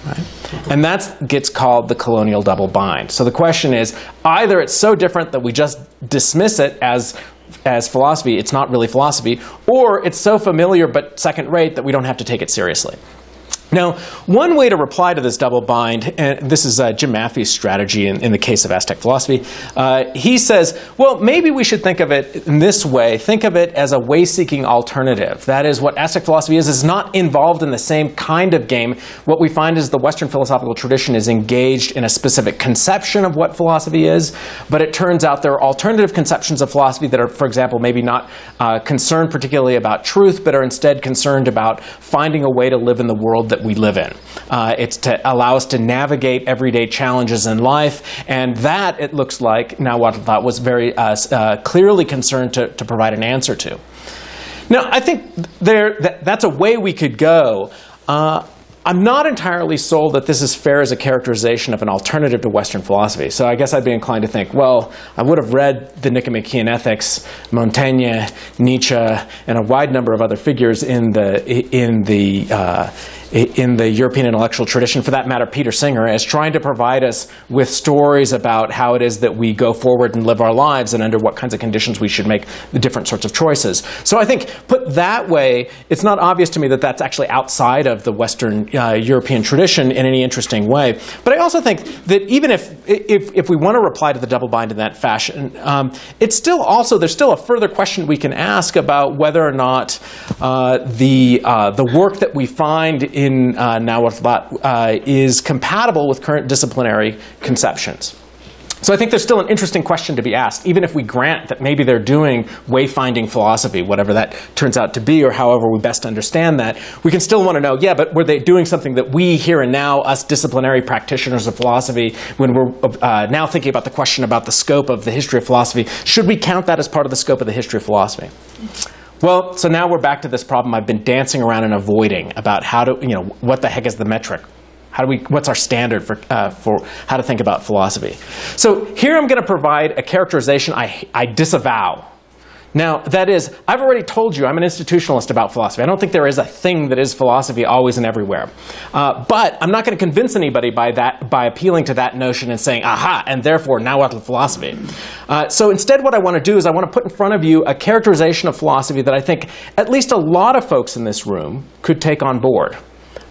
Right? And that gets called the colonial double bind. So the question is, either it's so different that we just dismiss it as philosophy, it's not really philosophy, or it's so familiar but second-rate that we don't have to take it seriously. Now, one way to reply to this double bind, and this is Jim Maffei's strategy in the case of Aztec philosophy, he says, well, maybe we should think of it in this way. Think of it as a way-seeking alternative. That is, what Aztec philosophy is not involved in the same kind of game. What we find is the Western philosophical tradition is engaged in a specific conception of what philosophy is, but it turns out there are alternative conceptions of philosophy that are, for example, maybe not concerned particularly about truth, but are instead concerned about finding a way to live in the world that we live in. It's to allow us to navigate everyday challenges in life, and that, it looks like, Nahuatl thought was very clearly concerned to provide an answer to. Now, I think that's a way we could go. I'm not entirely sold that this is fair as a characterization of an alternative to Western philosophy. So I guess I'd be inclined to think, well, I would have read the Nicomachean Ethics, Montaigne, Nietzsche, and a wide number of other figures in the European intellectual tradition, for that matter, Peter Singer, as trying to provide us with stories about how it is that we go forward and live our lives and under what kinds of conditions we should make the different sorts of choices. So I think, put that way, it's not obvious to me that that's actually outside of the Western European tradition in any interesting way. But I also think that even if we want to reply to the double bind in that fashion, it's still also, there's still a further question we can ask about whether or not the work that we find in Nahuatl is compatible with current disciplinary conceptions. So I think there's still an interesting question to be asked, even if we grant that maybe they're doing wayfinding philosophy, whatever that turns out to be, or however we best understand that. We can still want to know, yeah, but were they doing something that we here and now, us disciplinary practitioners of philosophy, when we're now thinking about the question about the scope of the history of philosophy, should we count that as part of the scope of the history of philosophy? Well, so now we're back to this problem I've been dancing around and avoiding about how to, what the heck is the metric? What's our standard for how to think about philosophy? So here I'm going to provide a characterization I disavow. Now, that is, I've already told you I'm an institutionalist about philosophy. I don't think there is a thing that is philosophy always and everywhere. But I'm not going to convince anybody by appealing to that notion and saying, aha, and therefore Nahuatl philosophy. So instead what I want to do is I want to put in front of you a characterization of philosophy that I think at least a lot of folks in this room could take on board.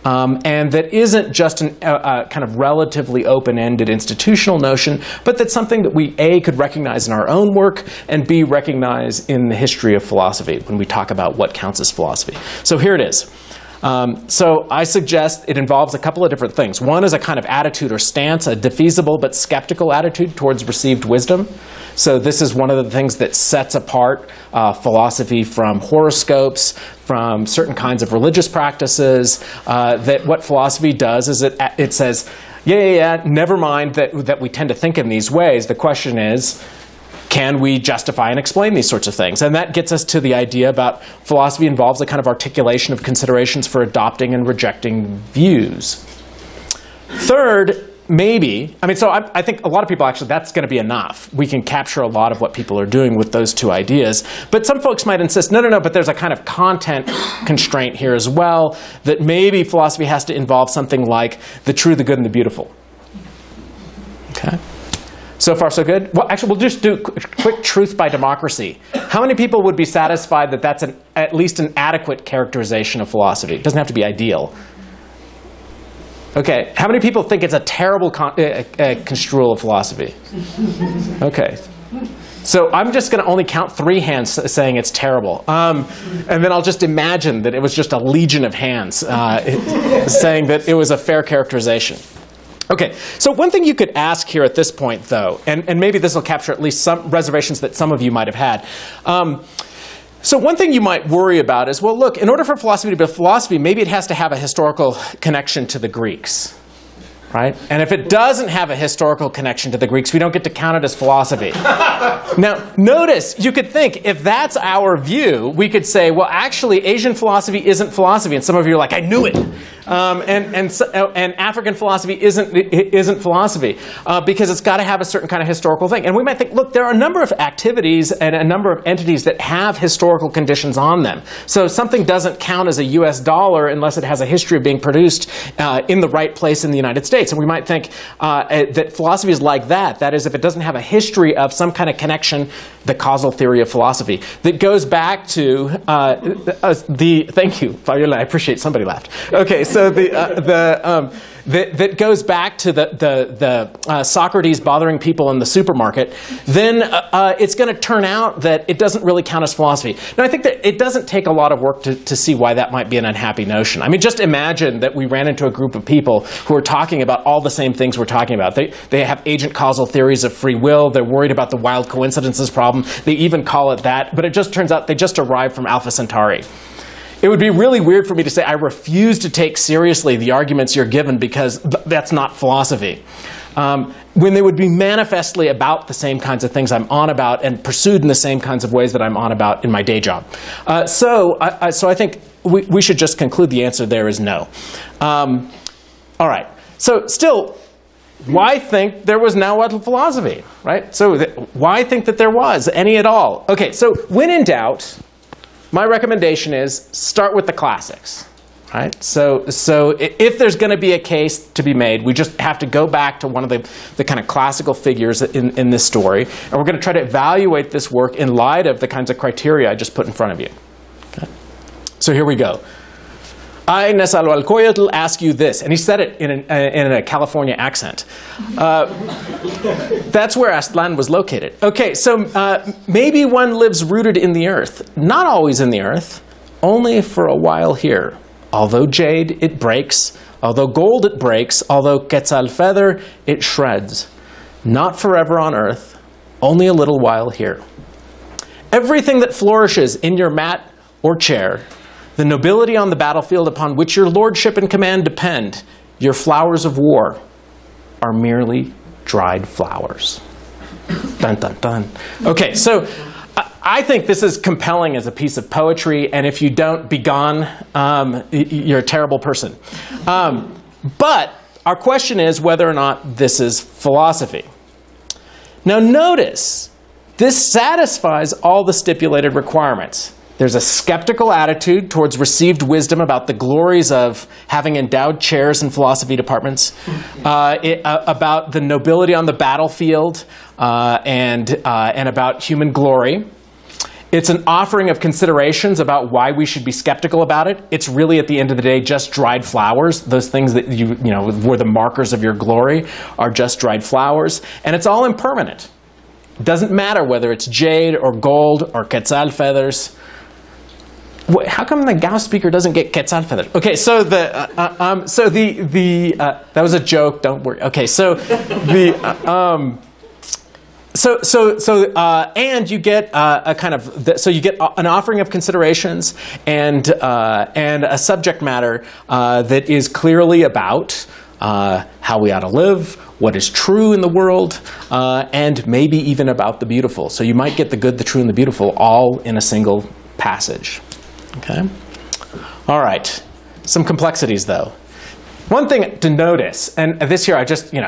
And that isn't just a kind of relatively open-ended institutional notion, but that's something that we, A, could recognize in our own work, and B, recognize in the history of philosophy when we talk about what counts as philosophy. So here it is. So I suggest it involves a couple of different things. One is a kind of attitude or stance, a defeasible but skeptical attitude towards received wisdom. So this is one of the things that sets apart philosophy from horoscopes, from certain kinds of religious practices. That what philosophy does is it says, yeah, never mind that we tend to think in these ways. The question is, can we justify and explain these sorts of things? And that gets us to the idea about philosophy involves a kind of articulation of considerations for adopting and rejecting views. Third, maybe, I think a lot of people actually, that's going to be enough. We can capture a lot of what people are doing with those two ideas. But some folks might insist, no, but there's a kind of content constraint here as well, that maybe philosophy has to involve something like the true, the good, and the beautiful. Okay? So far, so good? Well, actually, we'll just do quick truth by democracy. How many people would be satisfied that that's at least an adequate characterization of philosophy? It doesn't have to be ideal. Okay, how many people think it's a terrible construal of philosophy? Okay. So I'm just going to only count 3 hands saying it's terrible. And then I'll just imagine that it was just a legion of hands saying that it was a fair characterization. Okay, so one thing you could ask here at this point, though, and maybe this will capture at least some reservations that some of you might have had. So one thing you might worry about is, well, look, in order for philosophy to be a philosophy, maybe it has to have a historical connection to the Greeks. Right? And if it doesn't have a historical connection to the Greeks, we don't get to count it as philosophy. Now, notice, you could think, if that's our view, we could say, well, actually, Asian philosophy isn't philosophy. And some of you are like, I knew it. And African philosophy isn't philosophy because it's got to have a certain kind of historical thing. And we might think, look, there are a number of activities and a number of entities that have historical conditions on them. So something doesn't count as a US dollar unless it has a history of being produced in the right place in the United States. And we might think that philosophy is like that. That is, if it doesn't have a history of some kind of connection, the causal theory of philosophy, that goes back to thank you, Fabiola, I appreciate somebody laughed. Okay, so that goes back to the Socrates bothering people in the supermarket, then it's going to turn out that it doesn't really count as philosophy. Now, I think that it doesn't take a lot of work to see why that might be an unhappy notion. I mean, just imagine that we ran into a group of people who are talking about all the same things we're talking about. They have agent causal theories of free will. They're worried about the wild coincidences problem. They even call it that. But it just turns out they just arrived from Alpha Centauri. It would be really weird for me to say, I refuse to take seriously the arguments you're given because that's not philosophy. When they would be manifestly about the same kinds of things I'm on about and pursued in the same kinds of ways that I'm on about in my day job. So I think we should just conclude the answer there is no. All right. So still, why think there was Nahuatl philosophy, right? So why think that there was any at all? Okay, so when in doubt, my recommendation is start with the classics, right? So if there's going to be a case to be made, we just have to go back to one of the kind of classical figures in this story, and we're going to try to evaluate this work in light of the kinds of criteria I just put in front of you. Okay? So here we go. I, Nezahualcóyotl, ask you this. And he said it in a California accent. That's where Aztlán was located. Okay, so maybe one lives rooted in the earth. Not always in the earth, only for a while here. Although jade, it breaks. Although gold, it breaks. Although quetzal feather, it shreds. Not forever on earth, only a little while here. Everything that flourishes in your mat or chair, the nobility on the battlefield upon which your lordship and command depend, your flowers of war, are merely dried flowers. Dun, dun, dun. Okay, so I think this is compelling as a piece of poetry, and if you don't, be gone. You're a terrible person. But our question is whether or not this is philosophy. Now notice, this satisfies all the stipulated requirements. There's a skeptical attitude towards received wisdom about the glories of having endowed chairs in philosophy departments, about the nobility on the battlefield, and about human glory. It's an offering of considerations about why we should be skeptical about it. It's really, at the end of the day, just dried flowers. Those things that you know were the markers of your glory are just dried flowers, and it's all impermanent. It doesn't matter whether it's jade or gold or quetzal feathers. How come the Gauss speaker doesn't get Quetzalcoatl? Okay, so that was a joke. Don't worry. Okay, so and you get a kind of so you get an offering of considerations and a subject matter that is clearly about how we ought to live, what is true in the world, and maybe even about the beautiful. So you might get the good, the true, and the beautiful all in a single passage. Okay. All right. Some complexities, though. One thing to notice, and this here I just we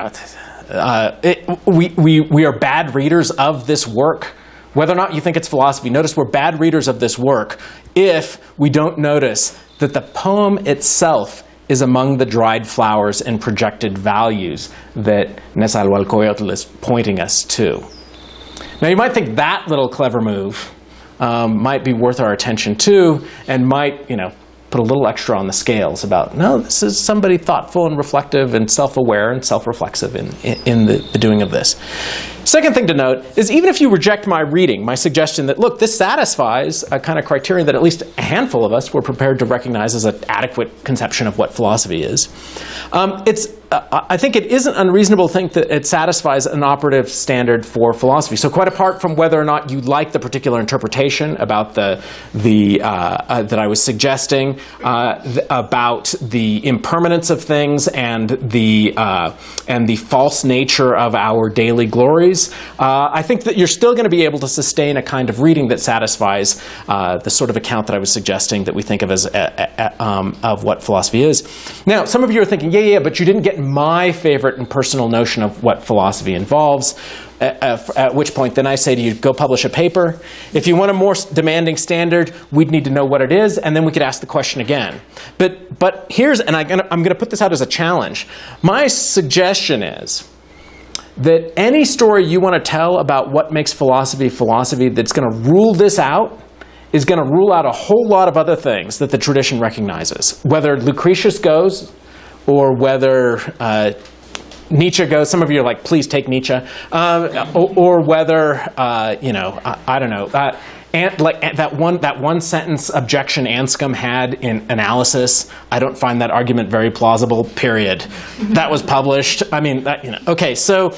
are bad readers of this work. Whether or not you think it's philosophy, notice we're bad readers of this work if we don't notice that the poem itself is among the dried flowers and projected values that Nezahualcóyotl is pointing us to. Now you might think that little clever move might be worth our attention too, and might, put a little extra on the scales about, no, this is somebody thoughtful and reflective and self-aware and self-reflexive in the doing of this. Second thing to note is even if you reject my reading, my suggestion that, look, this satisfies a kind of criterion that at least a handful of us were prepared to recognize as an adequate conception of what philosophy is, I think it isn't unreasonable to think that it satisfies an operative standard for philosophy. So quite apart from whether or not you like the particular interpretation about that I was suggesting, about the impermanence of things and the false nature of our daily glories, I think that you're still going to be able to sustain a kind of reading that satisfies the sort of account that I was suggesting that we think of as of what philosophy is. Now, some of you are thinking, yeah, but you didn't get my favorite and personal notion of what philosophy involves. At which point, then I say to you, go publish a paper. If you want a more demanding standard, we'd need to know what it is, and then we could ask the question again. But here's, and I'm going to put this out as a challenge. My suggestion is that any story you want to tell about what makes philosophy that's going to rule this out is going to rule out a whole lot of other things that the tradition recognizes. Whether Lucretius goes, or whether Nietzsche goes. Some of you are like, please take Nietzsche. Or whether, I don't know, and like that one sentence objection Anscombe had in Analysis, I don't find that argument very plausible, period. That was published. I mean, okay, so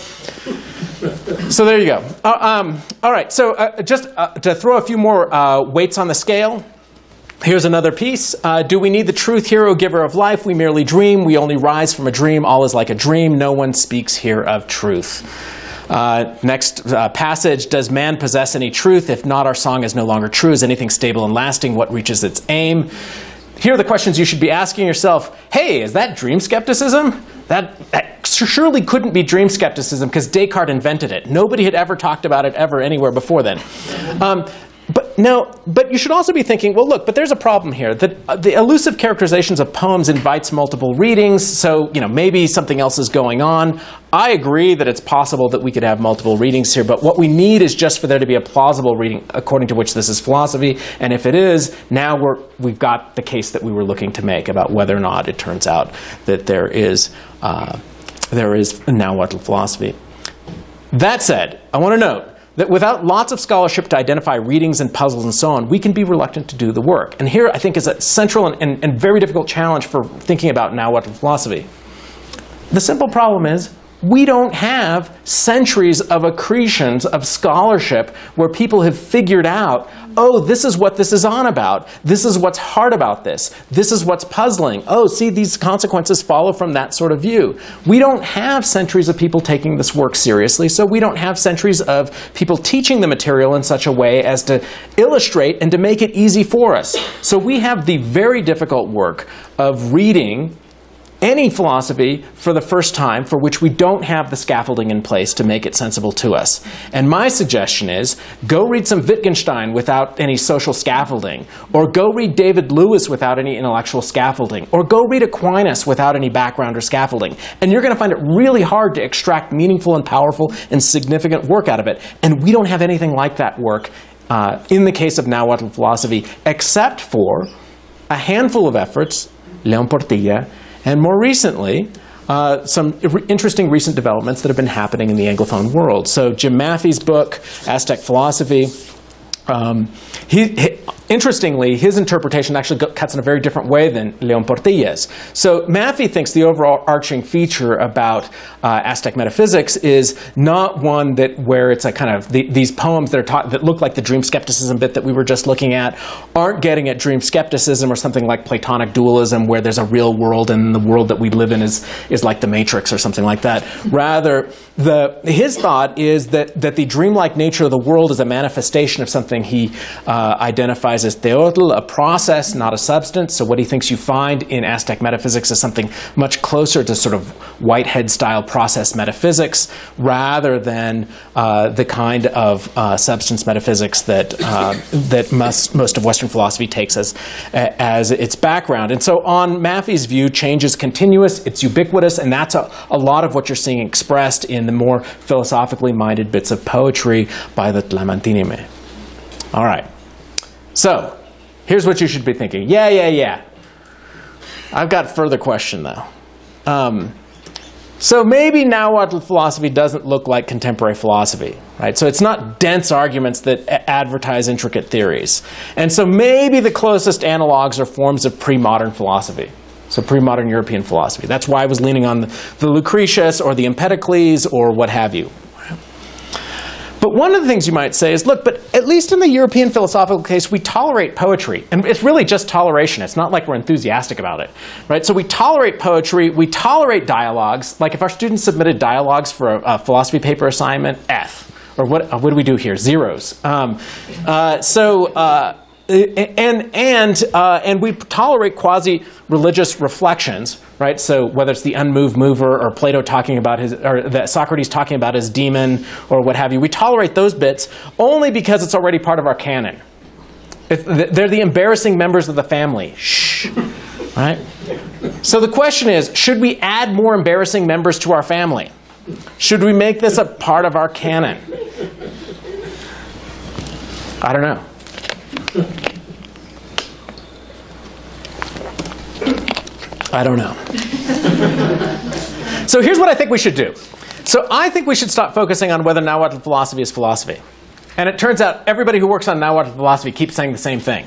there you go. All right, so just to throw a few more weights on the scale, here's another piece. Do we need the truth, hero, giver of life? We merely dream. We only rise from a dream. All is like a dream. No one speaks here of truth. Next passage. Does man possess any truth? If not, our song is no longer true. Is anything stable and lasting? What reaches its aim? Here are the questions you should be asking yourself. Hey, is that dream skepticism? That surely couldn't be dream skepticism because Descartes invented it. Nobody had ever talked about it ever anywhere before then. But you should also be thinking, well, look, but there's a problem here. That the elusive characterizations of poems invites multiple readings, so maybe something else is going on. I agree that it's possible that we could have multiple readings here, but what we need is just for there to be a plausible reading according to which this is philosophy. And if it is, now we've got the case that we were looking to make about whether or not it turns out that there is now what philosophy. That said, I want to note that without lots of scholarship to identify readings and puzzles and so on, we can be reluctant to do the work. And here, I think, is a central and very difficult challenge for thinking about now what philosophy. The simple problem is, we don't have centuries of accretions of scholarship where people have figured out, oh, this is what this is on about. This is what's hard about this. This is what's puzzling. Oh, see, these consequences follow from that sort of view. We don't have centuries of people taking this work seriously, so we don't have centuries of people teaching the material in such a way as to illustrate and to make it easy for us. So we have the very difficult work of reading any philosophy for the first time for which we don't have the scaffolding in place to make it sensible to us. And my suggestion is, go read some Wittgenstein without any social scaffolding, or go read David Lewis without any intellectual scaffolding, or go read Aquinas without any background or scaffolding. And you're going to find it really hard to extract meaningful and powerful and significant work out of it. And we don't have anything like that work in the case of Nahuatl philosophy, except for a handful of efforts, Leon Portilla, and more recently, some interesting recent developments that have been happening in the Anglophone world. So Jim Maffei's book, Aztec Philosophy, in interestingly, his interpretation actually cuts in a very different way than Leon Portilla's. So Maffei thinks the overarching feature about Aztec metaphysics is not one where it's a kind of these poems that look like the dream skepticism bit that we were just looking at aren't getting at dream skepticism or something like Platonic dualism, where there's a real world and the world that we live in is like the Matrix or something like that. Rather, his thought is that the dreamlike nature of the world is a manifestation of something he identifies as theotl, a process, not a substance. So what he thinks you find in Aztec metaphysics is something much closer to sort of Whitehead-style process metaphysics, rather than the kind of substance metaphysics that most of Western philosophy takes as its background. And so on Maffei's view, change is continuous, it's ubiquitous, and that's a lot of what you're seeing expressed in the more philosophically minded bits of poetry by the Tlamantinime. All right. So, here's what you should be thinking. Yeah. I've got a further question, though. So maybe Nahuatl philosophy doesn't look like contemporary philosophy, right? So it's not dense arguments that advertise intricate theories. And so maybe the closest analogs are forms of pre-modern philosophy. So pre-modern European philosophy. That's why I was leaning on the Lucretius or the Empedocles or what have you. But one of the things you might say is, look, but at least in the European philosophical case, we tolerate poetry. And it's really just toleration. It's not like we're enthusiastic about it, right? So we tolerate poetry. We tolerate dialogues. Like if our students submitted dialogues for a philosophy paper assignment, F. Or what do we do here? Zeros. And we tolerate quasi-religious reflections, right? So whether it's the unmoved mover or Plato talking about Socrates talking about his demon or what have you, we tolerate those bits only because it's already part of our canon. They're the embarrassing members of the family. Shh. Right? So the question is, should we add more embarrassing members to our family? Should we make this a part of our canon? I don't know. I don't know. So here's what I think we should do. So I think we should stop focusing on whether Nahuatl philosophy is philosophy. And it turns out everybody who works on Nahuatl philosophy keeps saying the same thing.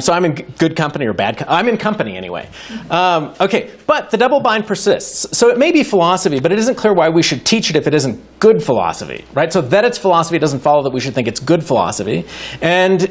So I'm in good company or bad company? I'm in company anyway. Okay, but the double bind persists. So it may be philosophy, but it isn't clear why we should teach it if it isn't good philosophy, right? So that it's philosophy doesn't follow that we should think it's good philosophy. And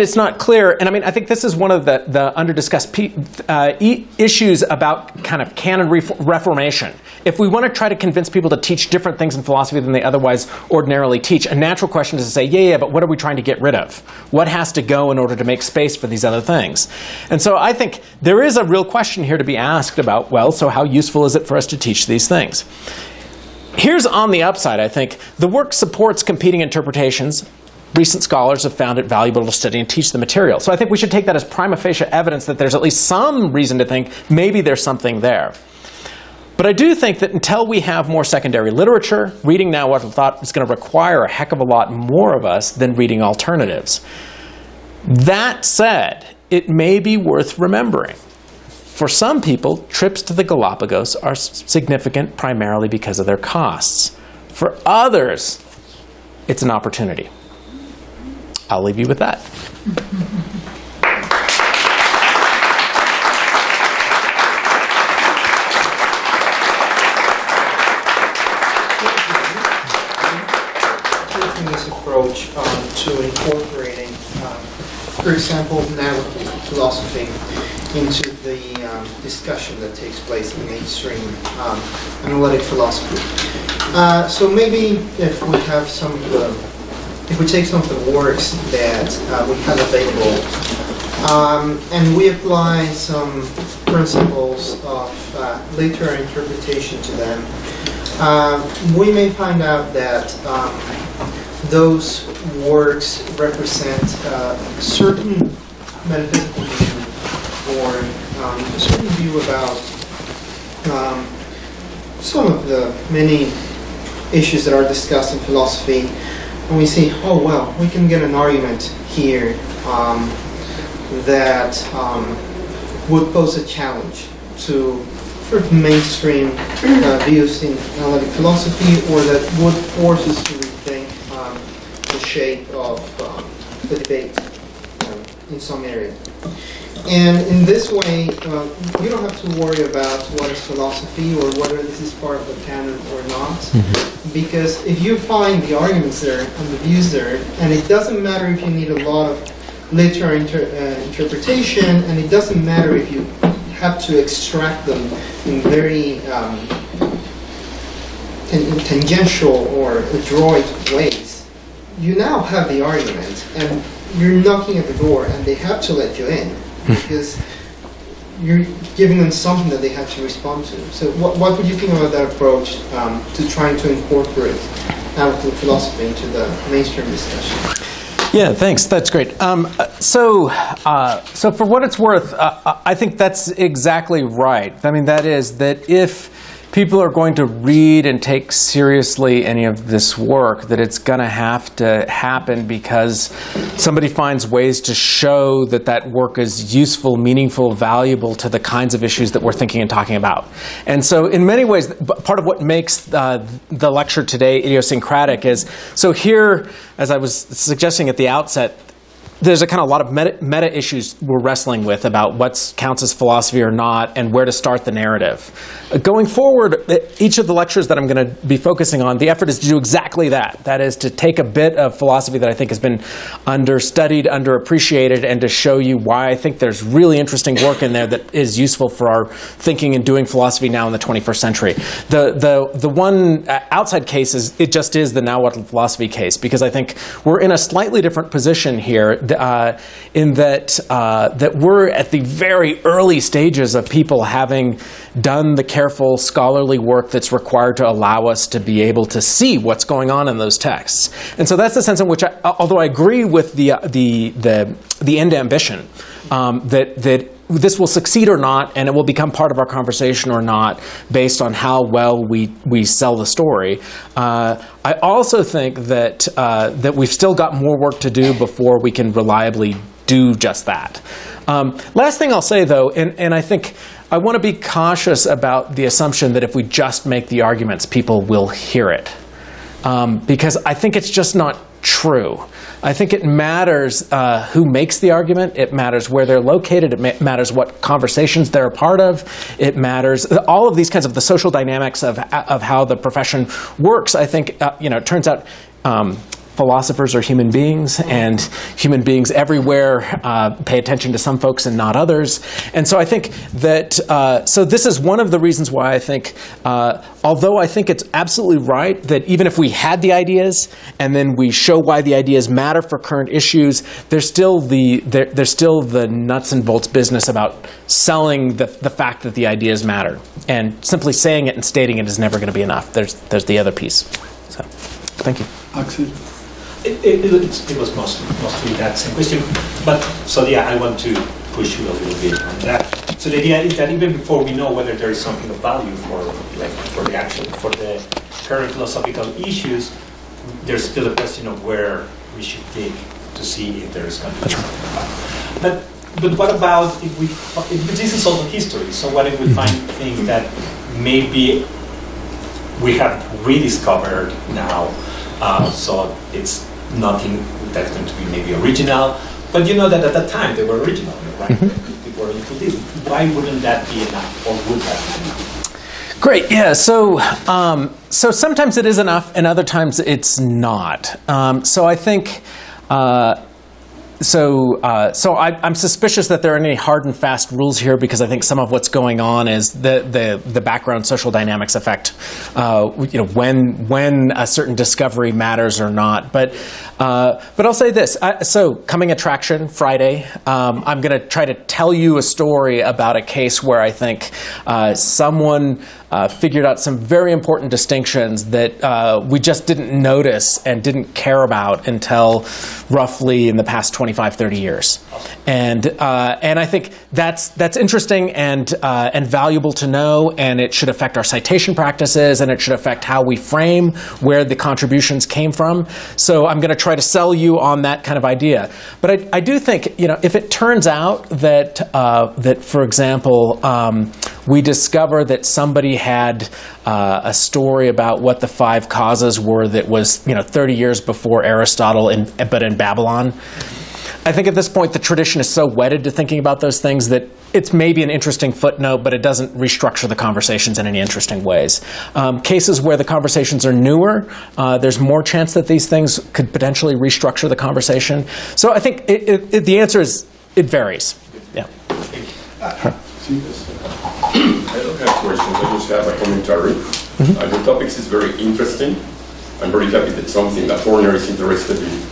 it's not clear, and I mean, I think this is one of the under-discussed issues about kind of canon reformation. If we want to try to convince people to teach different things in philosophy than they otherwise ordinarily teach, a natural question is to say, yeah, but what are we trying to get rid of? What has to go in order to make space for these other things? And so I think there is a real question here to be asked about, well, so how useful is it for us to teach these things? Here's on the upside, I think. The work supports competing interpretations. Recent scholars have found it valuable to study and teach the material. So I think we should take that as prima facie evidence that there's at least some reason to think maybe there's something there. But I do think that until we have more secondary literature, reading Nahuatl thought is going to require a heck of a lot more of us than reading alternatives. That said, it may be worth remembering. For some people, trips to the Galapagos are significant primarily because of their costs. For others, it's an opportunity. I'll leave you with that. Taking this approach to incorporating, for example, Nahuatl philosophy into the discussion that takes place in mainstream analytic philosophy. So maybe if we have if we take some of the works that we have available and we apply some principles of literary interpretation to them, we may find out that those works represent a certain metaphysical view or a certain view about some of the many issues that are discussed in philosophy. And we see, oh well, we can get an argument here that would pose a challenge to sort of mainstream views in analytic philosophy, or that would force us to rethink the shape of the debate in some area. And in this way, you don't have to worry about what is philosophy or whether this is part of the canon or not, because if you find the arguments there and the views there, and it doesn't matter if you need a lot of literary interpretation, and it doesn't matter if you have to extract them in very tangential or adroit ways, you now have the argument, and you're knocking at the door, and they have to let you in, because you're giving them something that they have to respond to. So what would you think about that approach to trying to incorporate analytical philosophy into the mainstream discussion? Yeah, thanks. That's great. So for what it's worth, I think that's exactly right. I mean, that is that if people are going to read and take seriously any of this work, that it's going to have to happen because somebody finds ways to show that that work is useful, meaningful, valuable to the kinds of issues that we're thinking and talking about. And so in many ways, part of what makes the lecture today idiosyncratic is, so here, as I was suggesting at the outset, there's a kind of lot of meta issues we're wrestling with about what counts as philosophy or not and where to start the narrative. Going forward, each of the lectures that I'm going to be focusing on, the effort is to do exactly that. That is to take a bit of philosophy that I think has been understudied, underappreciated, and to show you why I think there's really interesting work in there that is useful for our thinking and doing philosophy now in the 21st century. The one outside case is, it just is the now what philosophy case, because I think we're in a slightly different position here in that we're at the very early stages of people having done the careful scholarly work that's required to allow us to be able to see what's going on in those texts. And so that's the sense in which, although I agree with the end ambition, that this will succeed or not, and it will become part of our conversation or not, based on how well we sell the story. I also think that we've still got more work to do before we can reliably do just that. Last thing I'll say, though, and I think I want to be cautious about the assumption that if we just make the arguments, people will hear it. Because I think it's just not true. I think it matters who makes the argument. It matters where they're located. It matters what conversations they're a part of. It matters all of these kinds of the social dynamics of how the profession works. I think it turns out philosophers are human beings, and human beings everywhere pay attention to some folks and not others. And so I think that, so this is one of the reasons why I think, although I think it's absolutely right that even if we had the ideas and then we show why the ideas matter for current issues, there's still the nuts and bolts business about selling the fact that the ideas matter. And simply saying it and stating it is never going to be enough. There's the other piece. So, thank you. Axel? It was mostly that same question, but so yeah, I want to push you a little bit on that. So the idea is that even before we know whether there is something of value for the current philosophical issues, there's still a question of where we should dig to see if there is going to be something of value. But what about if this is also history? So what if we find things that maybe we have rediscovered now? So it's nothing that's going to be maybe original, but you know that at that time they were original, right? They were included. Why wouldn't that be enough, or would that be enough? Great, yeah. So sometimes it is enough, and other times it's not. So I think. So I'm suspicious that there are any hard and fast rules here, because I think some of what's going on is the background social dynamics affect when a certain discovery matters or not. But I'll say this. So coming attraction Friday, I'm going to try to tell you a story about a case where I think someone figured out some very important distinctions that we just didn't notice and didn't care about until roughly in the past 25, 30 years. And I think that's interesting and valuable to know, and it should affect our citation practices, and it should affect how we frame where the contributions came from. So I'm going to try to sell you on that kind of idea. But I do think, if it turns out that for example, we discover that somebody had a story about what the 5 causes were that was 30 years before Aristotle, but in Babylon. I think at this point the tradition is so wedded to thinking about those things that it's maybe an interesting footnote, but it doesn't restructure the conversations in any interesting ways. Cases where the conversations are newer, there's more chance that these things could potentially restructure the conversation. So I think the answer is it varies. Yeah. I don't have questions, I just have a commentary. The topic is very interesting. I'm very happy that something that foreigner is interested in.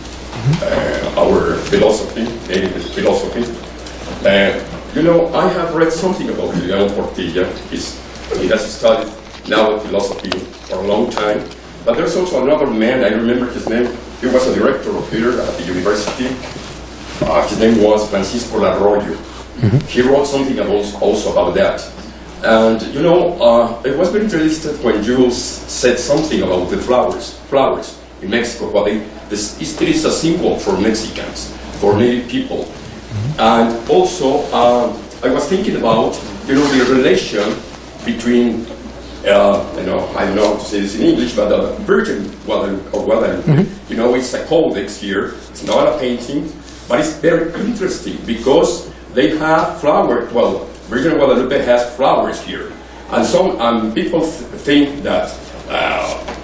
Our philosophy, native philosophy. I have read something about Leon Portilla. He has studied now philosophy for a long time. But there's also another man, I remember his name. He was a director of theater at the university. His name was Francisco Larroyo. He wrote something also about that. And, I was very interested when Jules said something about the flowers in Mexico. But it is a symbol for Mexicans, for native people. And also, I was thinking about, the relation between, I don't know how to say this in English, but the Virgin of Guadalupe, it's a codex here. It's not a painting, but it's very interesting because they have flowers. Well, Virgin of Guadalupe has flowers here. And some people think that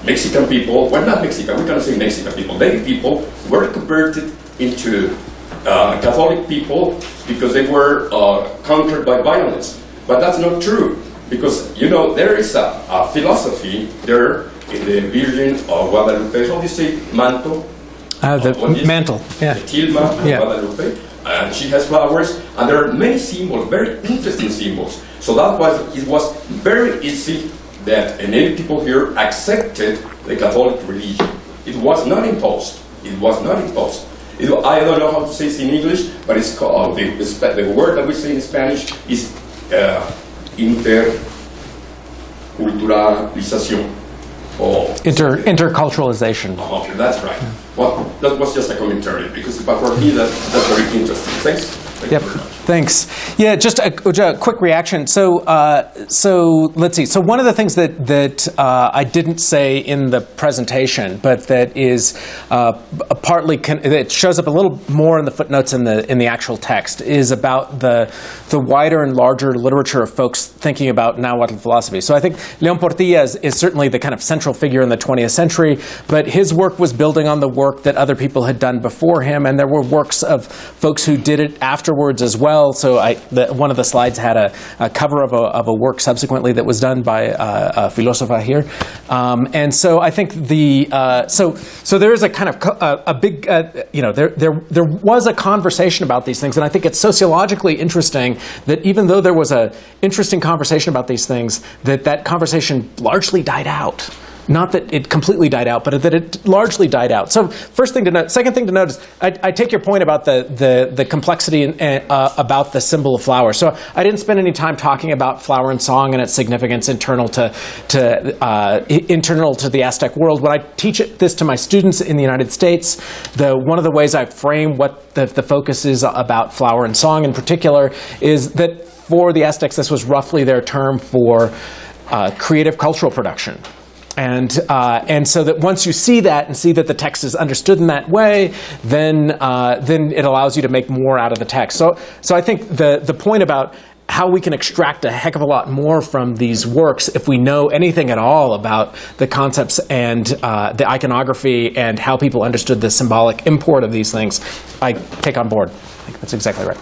Mexican people, well, not Mexican, we cannot say Mexican people, native people were converted into Catholic people because they were conquered by violence. But that's not true, because, there is a philosophy there in the Virgin of Guadalupe. How do you say manto? The mantle, yeah. Tilma of Guadalupe. And she has flowers, and there are many symbols, very interesting symbols. So it was very easy that native people here accepted the Catholic religion. It was not imposed. It was not imposed. I don't know how to say it in English, but it's called, the word that we say in Spanish is interculturalización. Interculturalization. Okay, that's right. Well, that was just a commentary, but for me that's very interesting. Thanks. Thank you very much. Thanks. Yeah, just a quick reaction. So let's see. So one of the things that I didn't say in the presentation, but that is partly it shows up a little more in the footnotes in the actual text, is about the wider and larger literature of folks thinking about Nahuatl philosophy. So I think Leon Portilla is certainly the kind of central figure in the 20th century, but his work was building on the work that other people had done before him, and there were works of folks who did it afterwards as well. So one of the slides had a cover of a work subsequently that was done by a philosopher here, and so I think so there is a kind of a big there was a conversation about these things, and I think it's sociologically interesting that even though there was an interesting conversation about these things, that conversation largely died out. Not that it completely died out, but that it largely died out. So first thing to note. Second thing to note is I take your point about the complexity about the symbol of flower. So I didn't spend any time talking about flower and song and its significance internal to the Aztec world. When I teach this to my students in the United States, one of the ways I frame what the focus is about flower and song in particular is that for the Aztecs this was roughly their term for creative cultural production. And so that once you see that and see that the text is understood in that way, then it allows you to make more out of the text. So I think the point about how we can extract a heck of a lot more from these works if we know anything at all about the concepts and the iconography and how people understood the symbolic import of these things, I take on board. I think that's exactly right.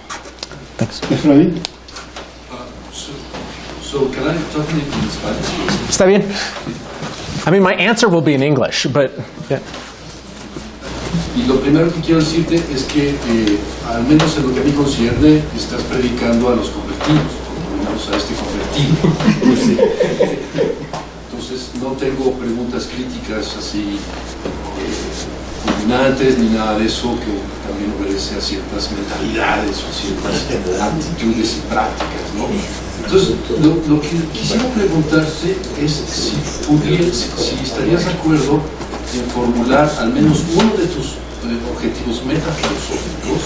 Thanks. So can I talk in Spanish? ¿Está bien? I mean, my answer will be in English, but yeah. Y lo primero que quiero decirte es que, al menos en lo que a mí concierne, estás predicando a los convertidos, por lo menos a este convertido. Entonces, no tengo preguntas críticas así culminantes ni nada de eso, que también obedece a ciertas mentalidades o ciertas actitudes y prácticas, ¿no? Entonces, lo que quisiera preguntarte es si estarías de acuerdo en formular al menos uno de tus objetivos metafilosóficos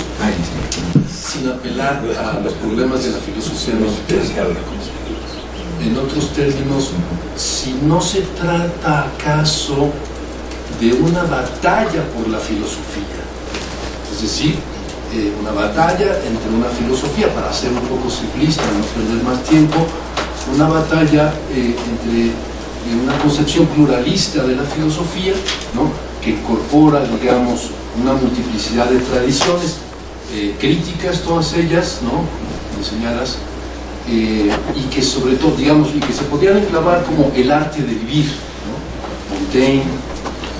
sin apelar a los problemas de la filosofía mexicana. en otros términos, si no se trata acaso de una batalla por la filosofía, es decir, una batalla entre una filosofía, para ser un poco simplista, no perder más tiempo, una batalla entre una concepción pluralista de la filosofía, ¿no?, que incorpora, digamos, una multiplicidad de tradiciones críticas, todas ellas, ¿no?, enseñadas, y que sobre todo, digamos, y que se podrían enclavar como el arte de vivir, ¿no? Montaigne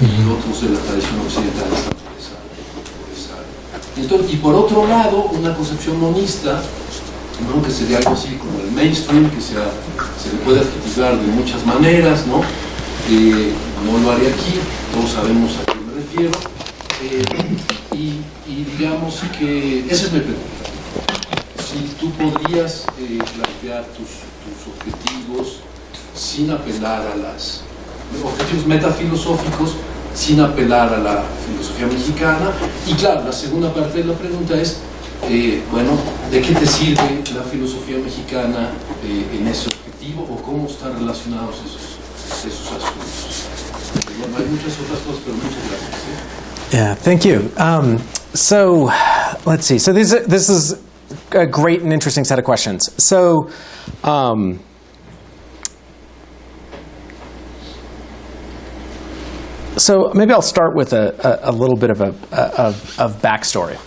y otros de la tradición occidental están por esa área. Entonces, y por otro lado, una concepción monista, ¿no?, que sería algo así como el mainstream, que se le puede adjetivar de muchas maneras, ¿no? No lo haré aquí, todos sabemos a qué me refiero, y digamos que esa es mi pregunta. Si tú podrías plantear tus objetivos sin apelar a los objetivos metafilosóficos, sin apelar a la filosofía mexicana, y claro, la segunda parte de la pregunta es, bueno, ¿de qué te sirve la filosofía mexicana en ese objetivo, o cómo están relacionados esos asuntos? Bueno, hay muchas otras cosas, pero muchas gracias. Yeah, thank you. So, let's see. So this is a great and interesting set of questions. So, so maybe I'll start with a little bit of backstory.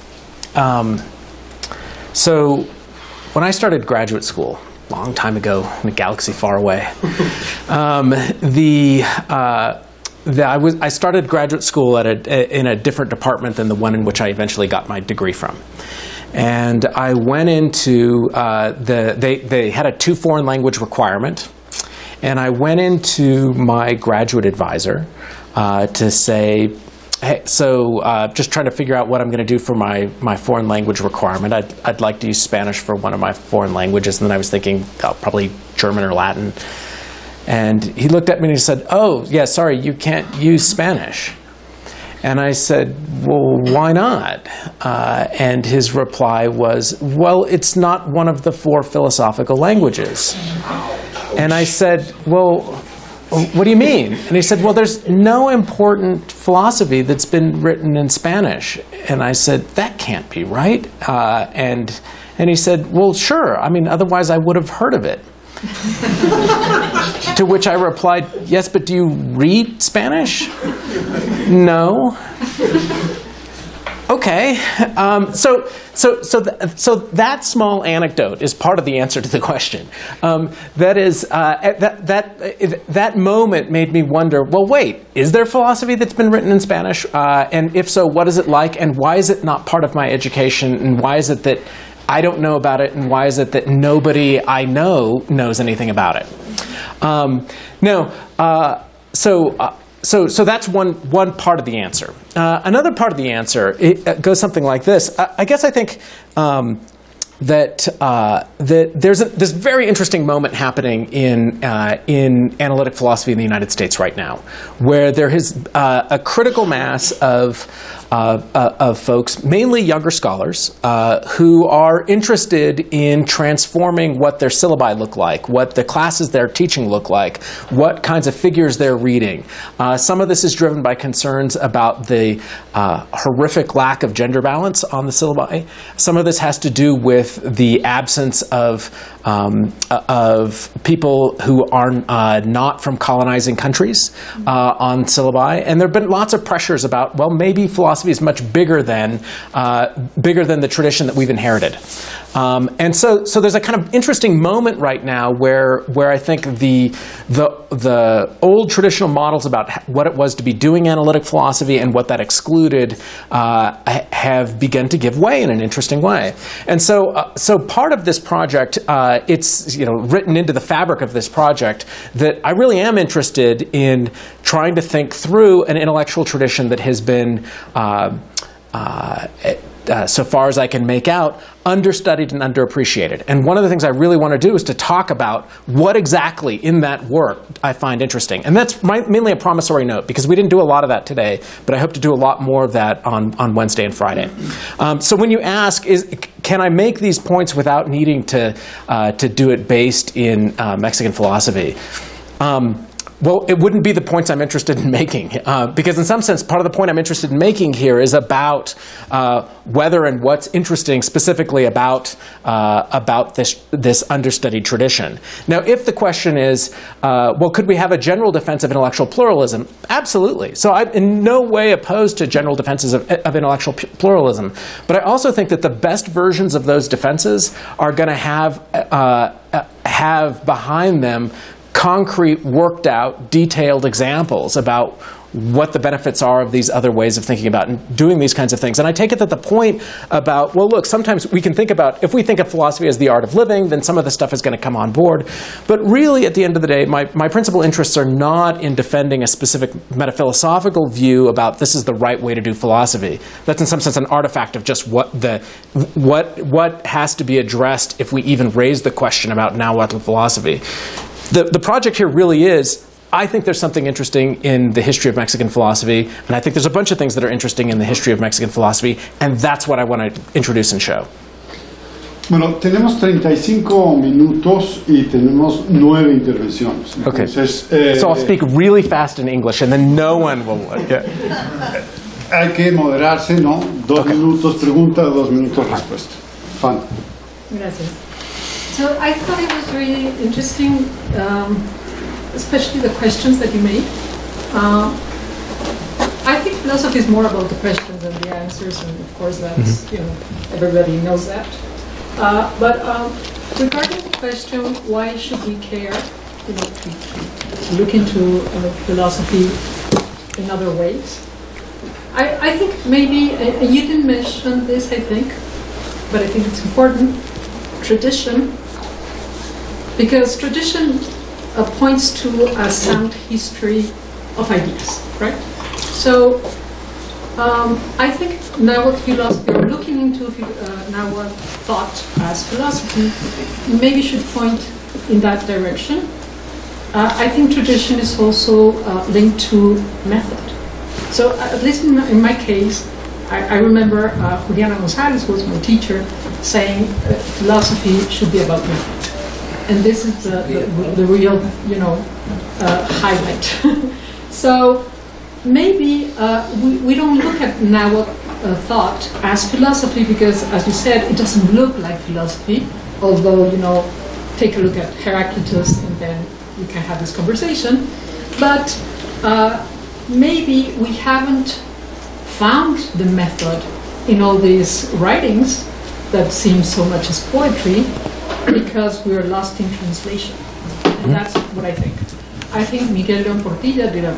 So, when I started graduate school, a long time ago in a galaxy far away, I started graduate school in a different department than the one in which I eventually got my degree from. And I went into, they had a 2 foreign language requirement, and I went into my graduate advisor to say, hey, so just trying to figure out what I'm going to do for my foreign language requirement. I'd like to use Spanish for one of my foreign languages, and then I was thinking, probably German or Latin. And he looked at me and he said, oh, yeah, sorry, you can't use Spanish. And I said, well, why not? And his reply was, well, it's not one of the 4 philosophical languages. And I said, well, what do you mean? And he said, well, there's no important philosophy that's been written in Spanish. And I said, that can't be right. And he said, well, sure. I mean, otherwise I would have heard of it. To which I replied, yes, but do you read Spanish? No. Okay. So that small anecdote is part of the answer to the question. That is, that moment made me wonder, well, wait, is there philosophy that's been written in Spanish? And if so, what is it like? And why is it not part of my education? And why is it that I don't know about it, and why is it that nobody I know knows anything about it? So that's one part of the answer. Another part of the answer goes something like this. I guess I think that there's this very interesting moment happening in analytic philosophy in the United States right now, where there is a critical mass of folks, mainly younger scholars, who are interested in transforming what their syllabi look like, what the classes they're teaching look like, what kinds of figures they're reading. Some of this is driven by concerns about the horrific lack of gender balance on the syllabi. Some of this has to do with the absence of people who are not from colonizing countries on syllabi. And there have been lots of pressures about, well, maybe philosophy is much bigger than the tradition that we've inherited. And so there's a kind of interesting moment right now where I think the old traditional models about what it was to be doing analytic philosophy and what that excluded have begun to give way in an interesting way. And so part of this project, it's written into the fabric of this project that I really am interested in trying to think through an intellectual tradition that has been so far as I can make out, understudied and underappreciated. And one of the things I really want to do is to talk about what exactly in that work I find interesting. And that's mainly a promissory note, because we didn't do a lot of that today, but I hope to do a lot more of that on Wednesday and Friday. So when you ask, can I make these points without needing to do it based in Mexican philosophy? Well, it wouldn't be the points I'm interested in making, because in some sense, part of the point I'm interested in making here is about whether and what's interesting specifically about this understudied tradition. Now, if the question is, well, could we have a general defense of intellectual pluralism? Absolutely. So I'm in no way opposed to general defenses of intellectual pluralism, but I also think that the best versions of those defenses are going to have behind them concrete, worked out, detailed examples about what the benefits are of these other ways of thinking about and doing these kinds of things. And I take it that the point about, well, look, sometimes we can think about, if we think of philosophy as the art of living, then some of the stuff is going to come on board. But really, at the end of the day, my principal interests are not in defending a specific metaphilosophical view about this is the right way to do philosophy. That's in some sense an artifact of just what has to be addressed if we even raise the question about now what philosophy. The project here really is, I think there's something interesting in the history of Mexican philosophy, and I think there's a bunch of things that are interesting in the history of Mexican philosophy, and that's what I want to introduce and show. Bueno, tenemos 35 minutos y tenemos 9 intervenciones. Okay. Entonces, So I'll speak really fast in English, and then no one will... hay que moderarse, ¿no? 2 minutos pregunta, 2 minutos respuesta. Fan. Gracias. So I thought it was really interesting, especially the questions that you made. I think philosophy is more about the questions than the answers, and of course that's, everybody knows that. But regarding the question, why should we care, to look into philosophy in other ways? I think maybe, you didn't mention this, I think, but I think it's important, tradition. Because tradition points to a sound history of ideas, right? So I think Nahuatl philosophy, or looking into Nahuatl thought as philosophy, maybe should point in that direction. I think tradition is also linked to method. So at least in my case, I remember Juliana Gonzalez, who was my teacher, saying philosophy should be about method. And this is the real, highlight. So maybe we don't look at Nahuatl thought as philosophy because, as you said, it doesn't look like philosophy. Although, take a look at Heraclitus and then we can have this conversation. But maybe we haven't found the method in all these writings that seem so much as poetry, because we are lost in translation. And that's what I think. I think Miguel León Portilla did a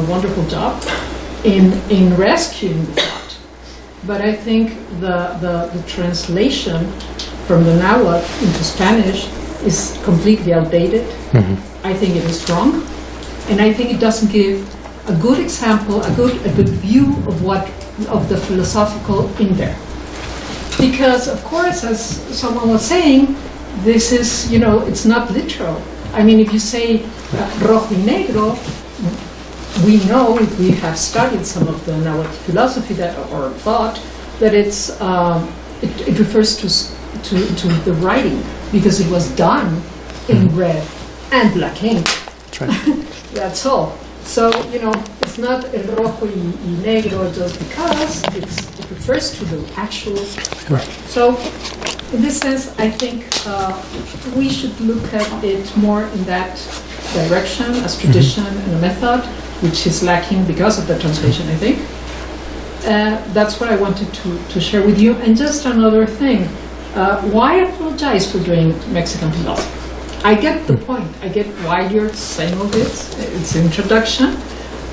wonderful job in rescuing the thought. But I think the translation from the Nahuatl into Spanish is completely outdated. I think it is wrong. And I think it doesn't give a good example, a good view of the philosophical in there. Because, of course, as someone was saying, this is, it's not literal. I mean, if you say rojo y negro, we know, if we have studied some of the Nahuatl philosophy or thought, that it refers to the writing, because it was done in red and black ink. That's right. That's all. So, it's not el rojo y negro just because, it refers to the actual. Right. So, in this sense, I think we should look at it more in that direction as tradition and a method, which is lacking because of the translation, I think. That's what I wanted to share with you. And just another thing, why apologize for doing Mexican philosophy? I get the point. I get why you're saying all this. It's an introduction.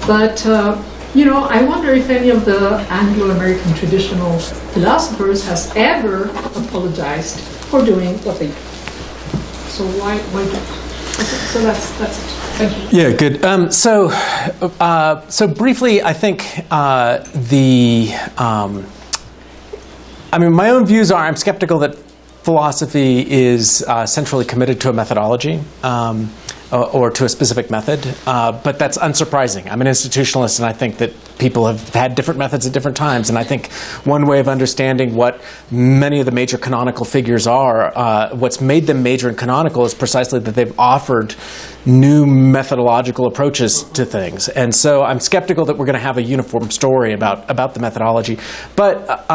But, I wonder if any of the Anglo-American traditional philosophers has ever apologized for doing what they do. So why do? Okay, so that's it. Yeah, good. So briefly, I think my own views are I'm skeptical that philosophy is centrally committed to a methodology or to a specific method, but that's unsurprising. I'm an institutionalist, and I think that people have had different methods at different times, and I think one way of understanding what many of the major canonical figures are, what's made them major and canonical is precisely that they've offered new methodological approaches to things. And so I'm skeptical that we're going to have a uniform story about the methodology. But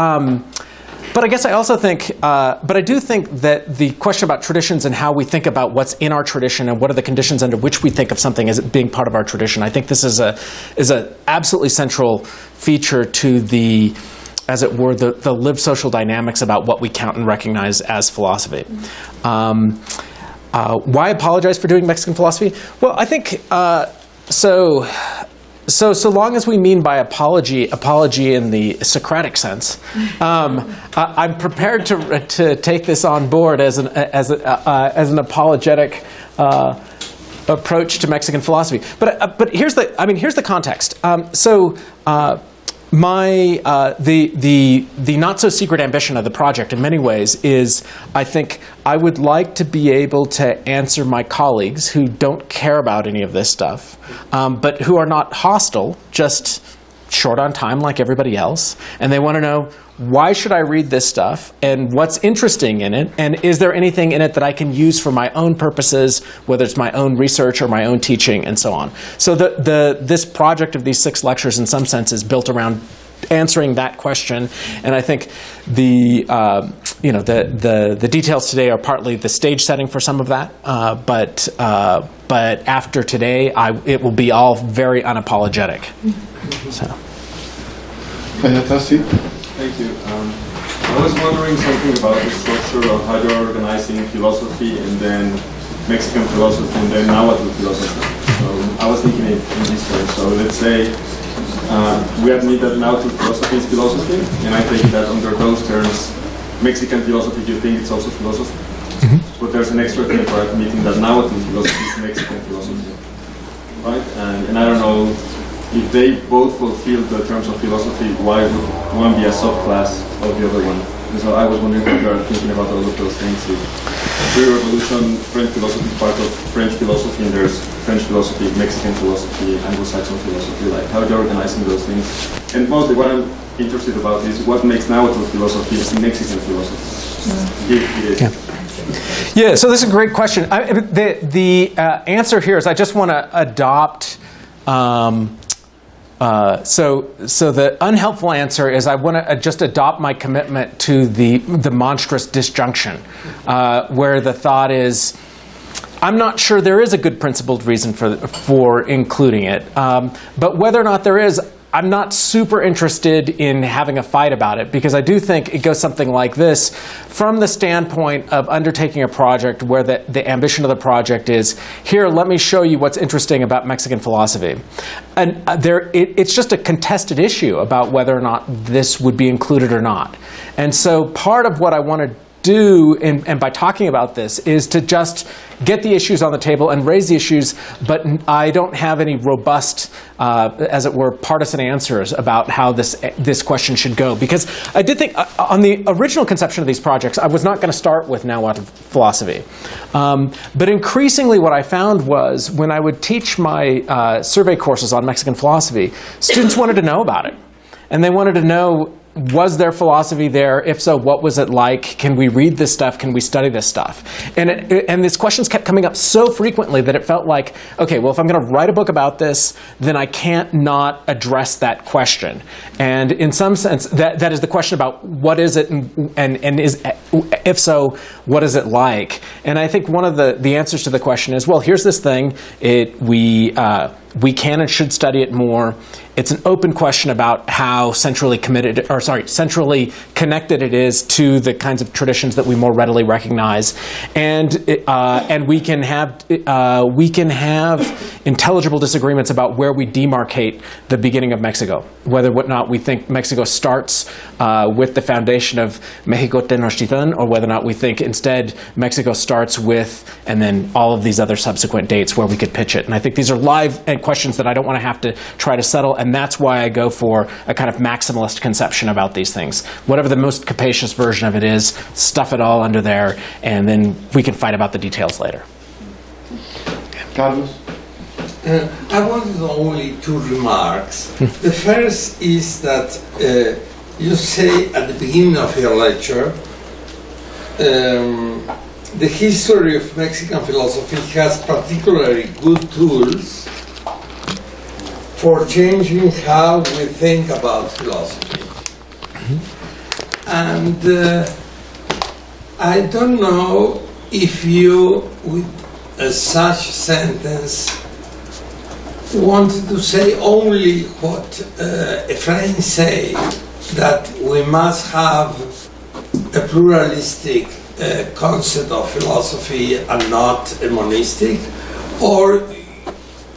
I guess I also think, but I do think that the question about traditions and how we think about what's in our tradition and what are the conditions under which we think of something as being part of our tradition, I think this is a absolutely central feature to the, as it were, the lived social dynamics about what we count and recognize as philosophy. Why apologize for doing Mexican philosophy? Well, I think So long as we mean by apology in the Socratic sense, I'm prepared to take this on board as an apologetic approach to Mexican philosophy. But here's the context. The not so secret ambition of the project in many ways is, I think, I would like to be able to answer my colleagues who don't care about any of this stuff, but who are not hostile, just short on time like everybody else, and they want to know, why should I read this stuff, and what's interesting in it, and is there anything in it that I can use for my own purposes, whether it's my own research or my own teaching, and so on. So this project of these 6 lectures, in some sense, is built around answering that question, and I think the details today are partly the stage setting for some of that, but after today, it will be all very unapologetic. So. Thank you. I was wondering something about the structure of how you're organizing philosophy and then Mexican philosophy and then Nahuatl philosophy. So I was thinking it in this way. So let's say we admit that Nahuatl philosophy is philosophy, and I take that under those terms, Mexican philosophy, you think it's also philosophy. Mm-hmm. But there's an extra thing for admitting that Nahuatl philosophy is Mexican philosophy. Right? And I don't know, if they both fulfill the terms of philosophy, why would one be a subclass of the other one? And so I was wondering if you are thinking about all of those things. If pre-revolution French philosophy is part of French philosophy, and there's French philosophy, Mexican philosophy, Anglo-Saxon philosophy, like how you're organizing those things. And mostly what I'm interested about is what makes Nahuatl philosophy Mexican philosophy. Yeah, so this is a great question. The answer here is I just want to adopt so the unhelpful answer is I want to just adopt my commitment to the monstrous disjunction, where the thought is, I'm not sure there is a good principled reason for including it, but whether or not there is, I'm not super interested in having a fight about it, because I do think it goes something like this. From the standpoint of undertaking a project where the ambition of the project is, here, let me show you what's interesting about Mexican philosophy. And it's just a contested issue about whether or not this would be included or not. And so part of what I want to do, and by talking about this, is to just get the issues on the table and raise the issues, but I don't have any robust, as it were, partisan answers about how this question should go. Because I did think, on the original conception of these projects, I was not going to start with Nahuatl philosophy. But increasingly what I found was, when I would teach my survey courses on Mexican philosophy, students wanted to know about it. And they wanted to know, was there philosophy there? If so, what was it like? Can we read this stuff? Can we study this stuff? And these questions kept coming up so frequently that it felt like, okay, well, if I'm going to write a book about this, then I can't not address that question. And in some sense, that is the question about what is it, and is, if so, what is it like? And I think one of the answers to the question is, well, here's this thing. We can and should study it more. It's an open question about how centrally connected it is to the kinds of traditions that we more readily recognize, and we can have intelligible disagreements about where we demarcate the beginning of Mexico, whether or not we think Mexico starts with the foundation of Mexico Tenochtitlan, or whether or not we think instead Mexico starts with and then all of these other subsequent dates where we could pitch it. And I think these are live questions that I don't want to have to try to settle. And that's why I go for a kind of maximalist conception about these things. Whatever the most capacious version of it is, stuff it all under there, and then we can fight about the details later. Carlos? I wanted only two remarks. The first is that you say at the beginning of your lecture, the history of Mexican philosophy has particularly good tools for changing how we think about philosophy. And I don't know if you, with such sentence, wanted to say only what Ephraim said, that we must have a pluralistic concept of philosophy and not a monistic, or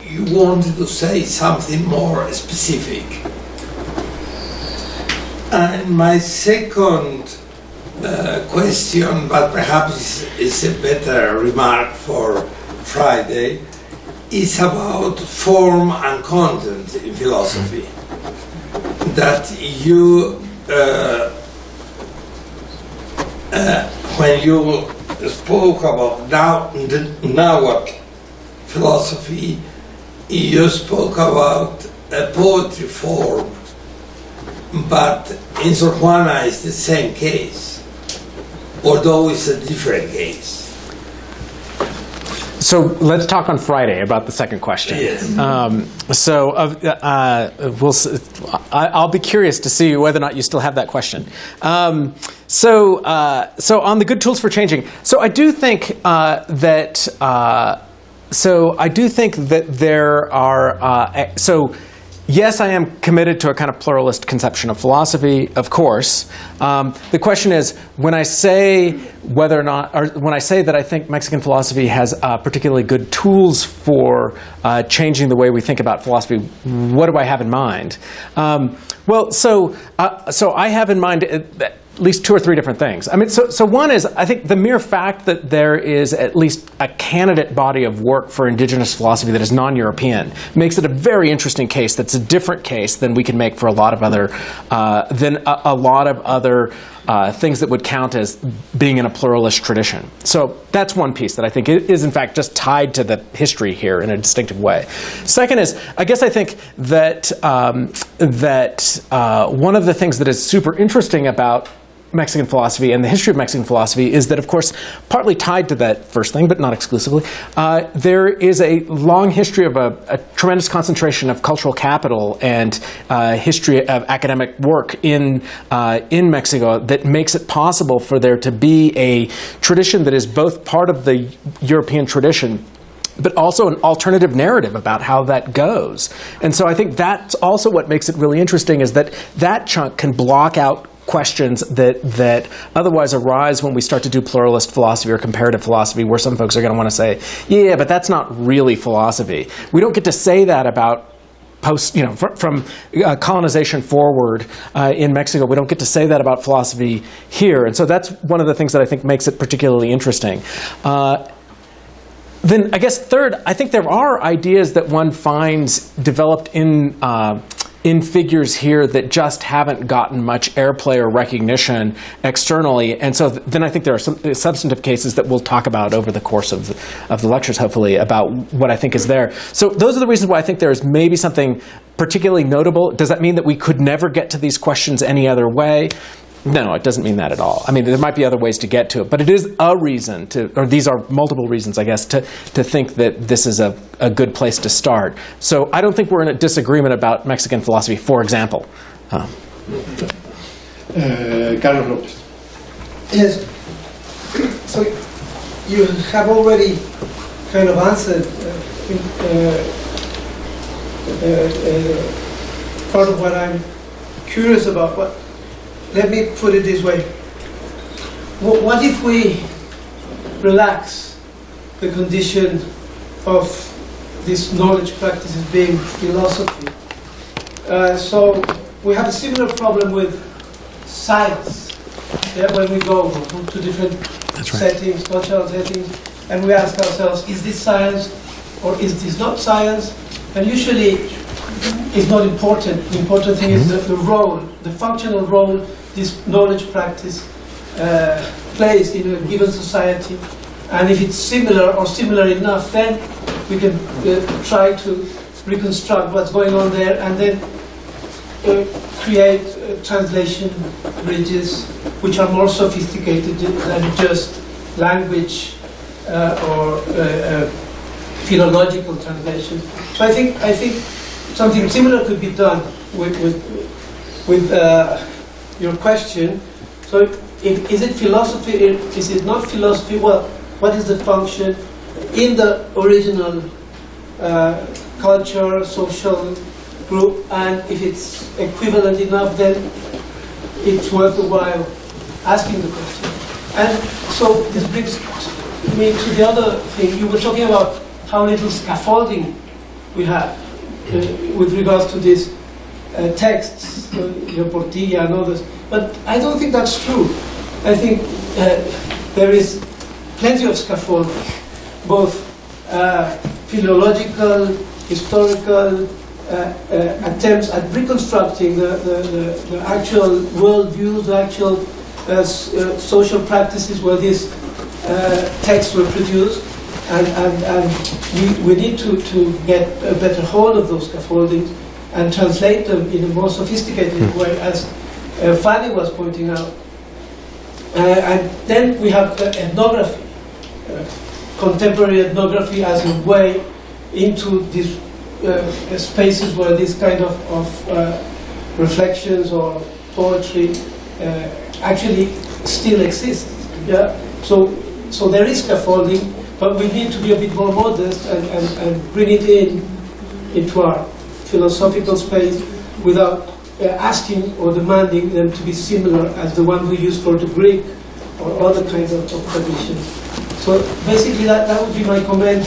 you wanted to say something more specific. And my second question, but perhaps is a better remark for Friday, is about form and content in philosophy. That you, when you spoke about Nahuatl philosophy, you spoke about a poetry form, but in Sor Juana it's the same case, although it's a different case. So let's talk on Friday about the second question. Yes. I'll be curious to see whether or not you still have that question. So on the good tools for changing. So I do think that there are. Yes, I am committed to a kind of pluralist conception of philosophy, of course. The question is, when I say whether or not, or when I say that I think Mexican philosophy has particularly good tools for changing the way we think about philosophy, what do I have in mind? So I have in mind at least two or three different things. I mean, so one is, I think the mere fact that there is at least a candidate body of work for indigenous philosophy that is non-European makes it a very interesting case. That's a different case than we can make for a lot of other things that would count as being in a pluralist tradition. So that's one piece that I think is in fact just tied to the history here in a distinctive way. Second is, I guess I think that one of the things that is super interesting about Mexican philosophy and the history of Mexican philosophy is that, of course, partly tied to that first thing, but not exclusively, there is a long history of a tremendous concentration of cultural capital and history of academic work in Mexico that makes it possible for there to be a tradition that is both part of the European tradition, but also an alternative narrative about how that goes. And so I think that's also what makes it really interesting, is that that chunk can block out questions that otherwise arise when we start to do pluralist philosophy or comparative philosophy, where some folks are going to want to say, yeah, but that's not really philosophy. We don't get to say that about from colonization forward in Mexico. We don't get to say that about philosophy here. And so that's one of the things that I think makes it particularly interesting. Then I guess third, I think there are ideas that one finds developed in figures here that just haven't gotten much airplay or recognition externally. And so then I think there are some substantive cases that we'll talk about over the course of the lectures, hopefully, about what I think is there. So those are the reasons why I think there is maybe something particularly notable. Does that mean that we could never get to these questions any other way? No, it doesn't mean that at all. I mean, there might be other ways to get to it, but it is a reason to, or these are multiple reasons, I guess, to think that this is a good place to start. So I don't think we're in a disagreement about Mexican philosophy, for example. Carlos Lopez. Yes. So you have already kind of answered part of what I'm curious about. But let me put it this way. What if we relax the condition of this knowledge practices being philosophy? So we have a similar problem with science. Yeah, when we go to different settings, cultural settings, and we ask ourselves, is this science or is this not science? And usually it's not important. The important thing is the role, the functional role this knowledge practice plays in a given society. And if it's similar or similar enough, then we can try to reconstruct what's going on there and then create translation bridges which are more sophisticated than just language or philological translation. So I think something similar could be done with your question. So is it philosophy? Is it not philosophy? Well, what is the function in the original culture, social group, and if it's equivalent enough, then it's worth a while asking the question. And so this brings me to the other thing. You were talking about how little scaffolding we have with regards to these texts, Portilla and others. But I don't think that's true. I think there is plenty of scaffolding, both philological, historical, attempts at reconstructing the actual worldviews, the actual social practices where these texts were produced, and we need to get a better hold of those scaffoldings and translate them in a more sophisticated way, as Fanny was pointing out. And then we have ethnography, contemporary ethnography as a way into these spaces where this kind of reflections or poetry actually still exists. Yeah. So there is scaffolding, but we need to be a bit more modest and bring it into our philosophical space without asking or demanding them to be similar as the one we use for the Greek or other kinds of traditions. So basically that would be my comment.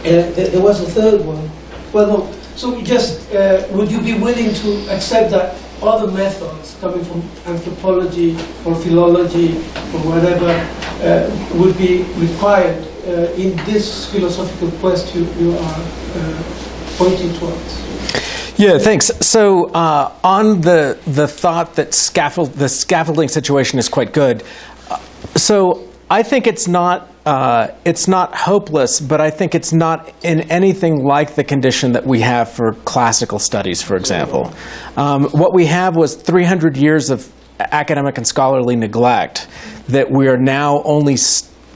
And there was a third one. Well, no. So just would you be willing to accept that other methods coming from anthropology or philology or whatever would be required in this philosophical quest you are pointing towards? Yeah, thanks. So on the thought that the scaffolding situation is quite good, so I think it's not hopeless, but I think it's not in anything like the condition that we have for classical studies, for example. What we have was 300 years of academic and scholarly neglect that we are now only,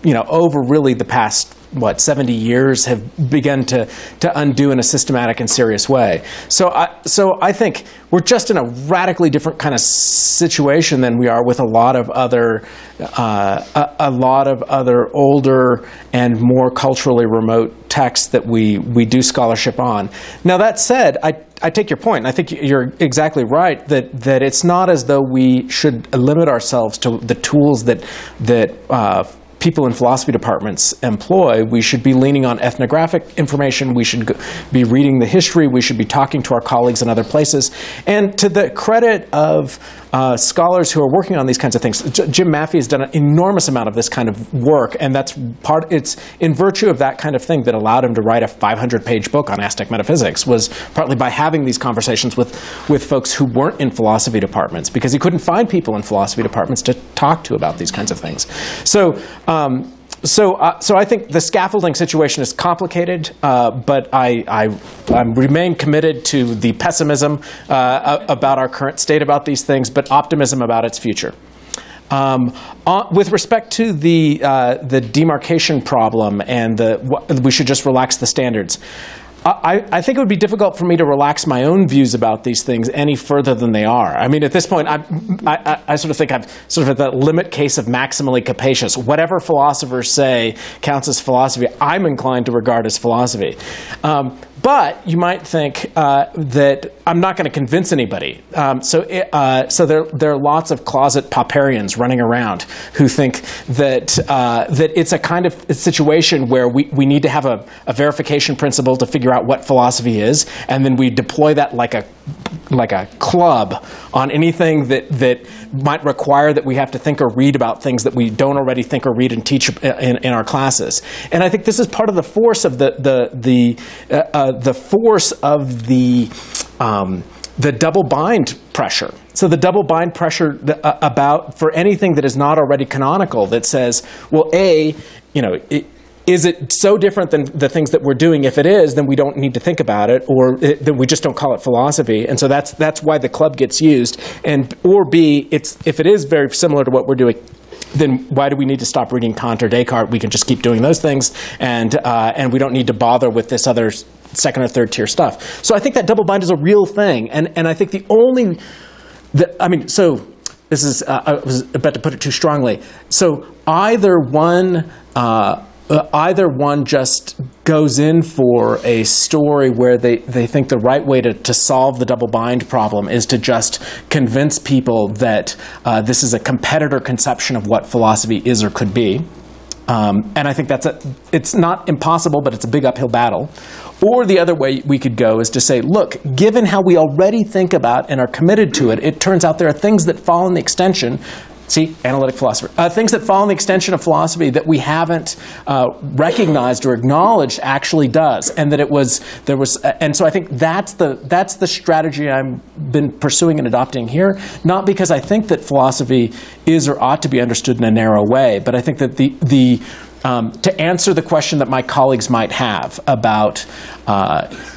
over really the past 70 years have begun to undo in a systematic and serious way. So I think we're just in a radically different kind of situation than we are with a lot of other older and more culturally remote texts that we do scholarship on. Now that said, I take your point. I think you're exactly right that it's not as though we should limit ourselves to the tools that people in philosophy departments employ. We should be leaning on ethnographic information. We should be reading the history. We should be talking to our colleagues in other places. And to the credit of scholars who are working on these kinds of things, Jim Maffei has done an enormous amount of this kind of work, and it's in virtue of that kind of thing that allowed him to write a 500-page book on Aztec metaphysics, was partly by having these conversations with folks who weren't in philosophy departments, because he couldn't find people in philosophy departments to talk to about these kinds of things. So I think the scaffolding situation is complicated, but I remain committed to the pessimism about our current state about these things, but optimism about its future. With respect to the demarcation problem and we should just relax the standards, I think it would be difficult for me to relax my own views about these things any further than they are. I mean, at this point, I sort of think I'm sort of at the limit case of maximally capacious. Whatever philosophers say counts as philosophy, I'm inclined to regard as philosophy. But But you might think that I'm not going to convince anybody. So there are lots of closet Popperians running around who think that it's a kind of situation where we need to have a verification principle to figure out what philosophy is, and then we deploy that like a club on anything that might require that we have to think or read about things that we don't already think or read and teach in our classes. And I think this is part of the force of the force of the double bind pressure. So the double bind pressure for anything that is not already canonical, that says, well, is it so different than the things that we're doing? If it is, then we don't need to think about it, or then we just don't call it philosophy. And so that's why the club gets used. Or B, if it is very similar to what we're doing, then why do we need to stop reading Kant or Descartes? We can just keep doing those things, and we don't need to bother with this other second or third tier stuff. So I think that double bind is a real thing, and I think so this is I was about to put it too strongly. So either one just goes in for a story where they think the right way to solve the double bind problem is to just convince people that this is a competitor conception of what philosophy is or could be. And I think it's not impossible, but it's a big uphill battle. Or the other way we could go is to say, look, given how we already think about and are committed to it, it turns out there are things that fall in the extension. See, analytic philosopher. Things that fall in the extension of philosophy that we haven't recognized or acknowledged actually does, and that and so I think that's the strategy I've been pursuing and adopting here. Not because I think that philosophy is or ought to be understood in a narrow way, but I think that to answer the question that my colleagues might have about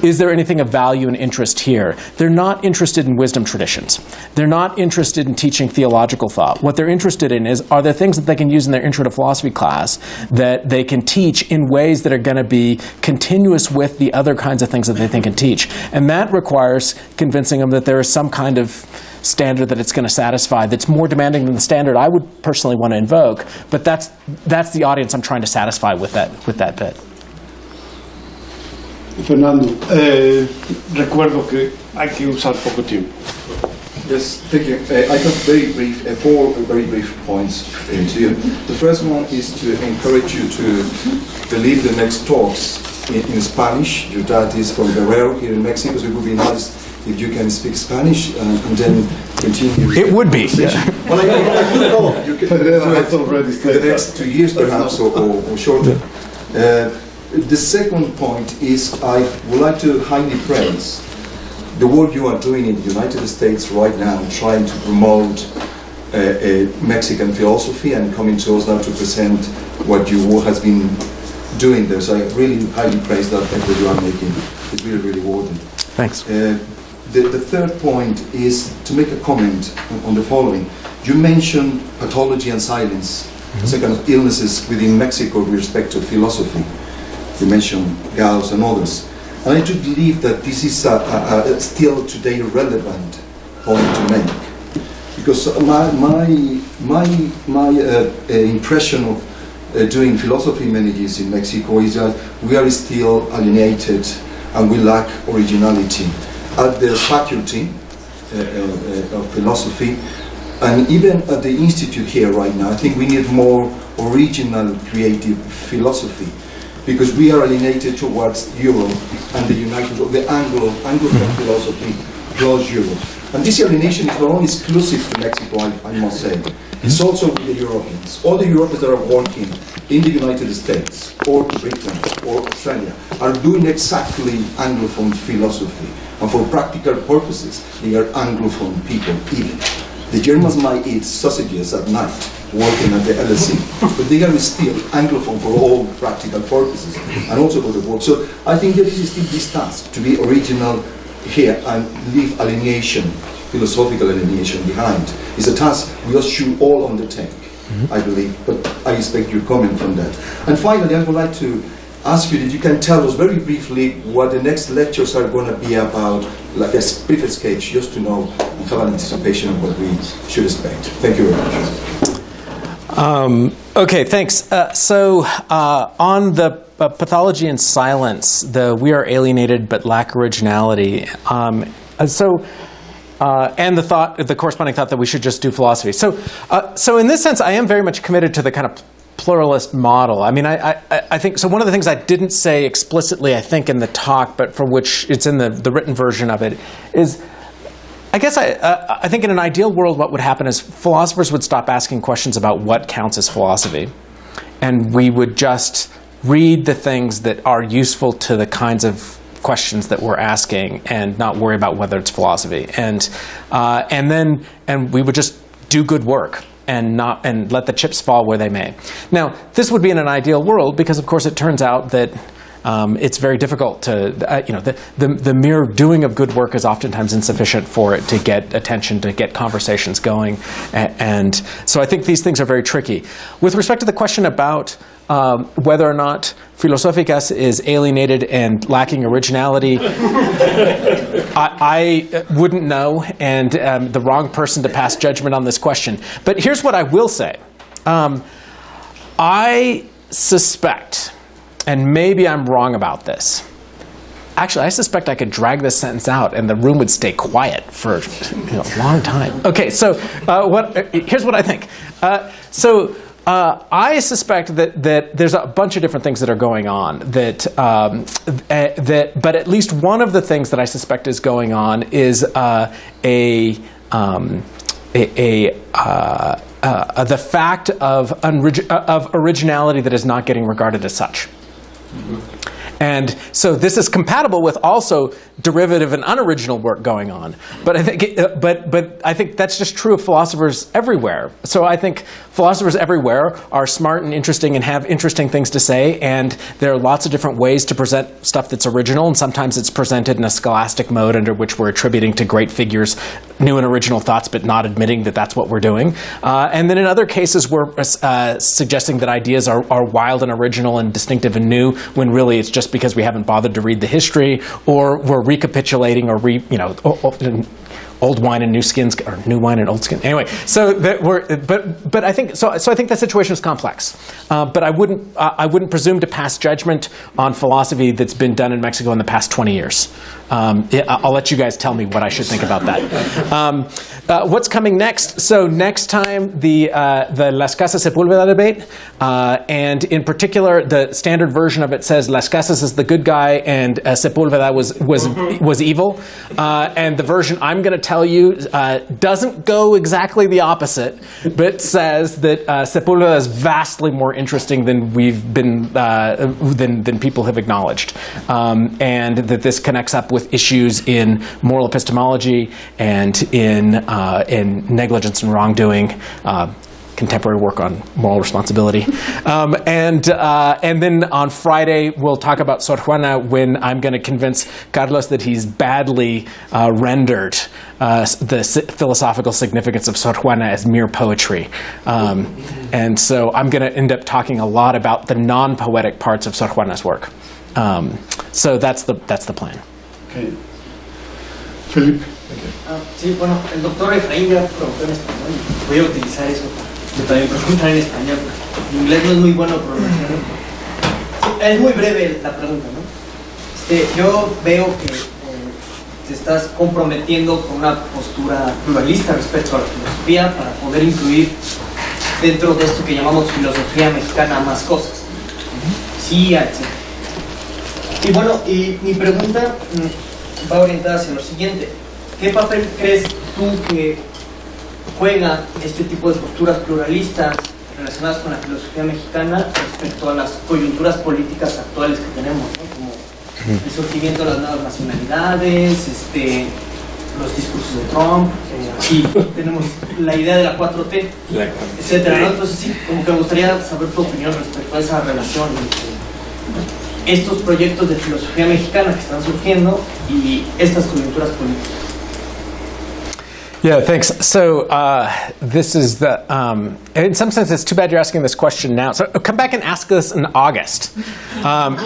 is there anything of value and interest here, they're not interested in wisdom traditions. They're not interested in teaching theological thought. What they're interested in is, are there things that they can use in their intro to philosophy class that they can teach in ways that are going to be continuous with the other kinds of things that they think and teach. And that requires convincing them that there is some kind of standard that it's going to satisfy that's more demanding than the standard I would personally want to invoke, but that's the audience I'm trying to satisfy with that bit. Fernando, recuerdo que hay que usar poco tiempo. Yes, thank you. I have four very brief points to you. The first one is to encourage you to leave the next talks in Spanish. Your dad is from Guerrero here in Mexico, so it would be nice if you can speak Spanish and then continue. It would be. Yeah. Well, I could know. You can do it for the next 2 years perhaps or shorter. The second point is I would like to highly praise the work you are doing in the United States right now, trying to promote Mexican philosophy and coming to us now to present what your work has been doing there. So I really highly praise that effort you are making. It's really, really worth it. Thanks. The third point is to make a comment on the following. You mentioned pathology and silence, second of illnesses within Mexico with respect to philosophy. You mentioned Gaos and others. And I do believe that this is still today a relevant point to make. Because my impression of doing philosophy many years in Mexico is that we are still alienated and we lack originality. At the faculty of philosophy, and even at the institute here right now, I think we need more original, creative philosophy, because we are alienated towards Europe and the Anglophone philosophy plus Europe. And this alienation is not only exclusive to Mexico, I must say. It's also with the Europeans. All the Europeans that are working in the United States, or Britain, or Australia, are doing exactly Anglophone philosophy. And for practical purposes, they are Anglophone people even. The Germans might eat sausages at night, working at the LSE, but they are still Anglophone for all practical purposes, and also for the work. So I think there is still this task to be original here and leave alienation, philosophical alienation behind. It's a task we should all undertake, I believe, but I expect your comment from that. And finally, I would like to ask you that you can tell us very briefly what the next lectures are going to be about, like a brief sketch, just to know and have an anticipation of what we should expect. Thank you very much. Okay, thanks. So on the pathology and silence, we are alienated but lack originality. And the corresponding thought that we should just do philosophy. So in this sense, I am very much committed to the kind of pluralist model. I mean, I think, so one of the things I didn't say explicitly, I think, in the talk, but for which it's in the written version of it, is I guess I think in an ideal world what would happen is philosophers would stop asking questions about what counts as philosophy. And we would just read the things that are useful to the kinds of questions that we're asking and not worry about whether it's philosophy. And we would just do good work and let the chips fall where they may. Now, this would be in an ideal world because, of course, it turns out that it's very difficult to, the mere doing of good work is oftentimes insufficient for it to get attention, to get conversations going. And so I think these things are very tricky. With respect to the question about whether or not Filosoficas is alienated and lacking originality, I wouldn't know, and the wrong person to pass judgment on this question. But here's what I will say. I suspect, and maybe I'm wrong about this. Actually, I suspect I could drag this sentence out and the room would stay quiet for a long time. Okay, so here's what I think. I suspect that there's a bunch of different things that are going on. But at least one of the things that I suspect is going on is the fact of originality that is not getting regarded as such. And so this is compatible with also derivative and unoriginal work going on. But I think, but I think that's just true of philosophers everywhere. So I think philosophers everywhere are smart and interesting and have interesting things to say. And there are lots of different ways to present stuff that's original. And sometimes it's presented in a scholastic mode under which we're attributing to great figures new and original thoughts, but not admitting that that's what we're doing. And then in other cases, we're suggesting that ideas are wild and original and distinctive and new, when really it's just because we haven't bothered to read the history, or we're recapitulating or old wine and new skins, or new wine and old skin. Anyway, so that but I think so. I think the situation is complex. But I wouldn't presume to pass judgment on philosophy that's been done in Mexico in the past 20 years. I'll let you guys tell me what I should think about that. What's coming next? So next time the Las Casas Sepúlveda debate, and in particular the standard version of it says Las Casas is the good guy and Sepúlveda was evil, and the version I'm going to tell you doesn't go exactly the opposite, but says that Sepúlveda is vastly more interesting than we've been than people have acknowledged, and that this connects up with issues in moral epistemology and in negligence and wrongdoing, contemporary work on moral responsibility. And then on Friday, we'll talk about Sor Juana, when I'm going to convince Carlos that he's badly rendered the philosophical significance of Sor Juana as mere poetry. And so I'm going to end up talking a lot about the non-poetic parts of Sor Juana's work. So that's the plan. Okay. Felipe. Sí, bueno, el doctor Efraín ya preguntó en español. Voy a utilizar eso para también preguntar en español. Mi inglés no es muy bueno pronunciando. Es muy breve la pregunta, ¿no? Yo veo que te estás comprometiendo con una postura pluralista respecto a la filosofía para poder incluir dentro de esto que llamamos filosofía mexicana más cosas. Sí, etc. Y bueno, y mi pregunta va orientada hacia lo siguiente. ¿Qué papel crees tú que juega este tipo de posturas pluralistas relacionadas con la filosofía mexicana respecto a las coyunturas políticas actuales que tenemos, ¿no? Como el surgimiento de las nuevas nacionalidades, los discursos de Trump, y tenemos la idea de la 4T, etcétera, ¿no? Entonces sí, como que me gustaría saber tu opinión respecto a esa relación entre estos proyectos de filosofía mexicana que están surgiendo y estas coyunturas políticas. Yeah, thanks. So this is the, in some sense, it's too bad you're asking this question now. So come back and ask this in August.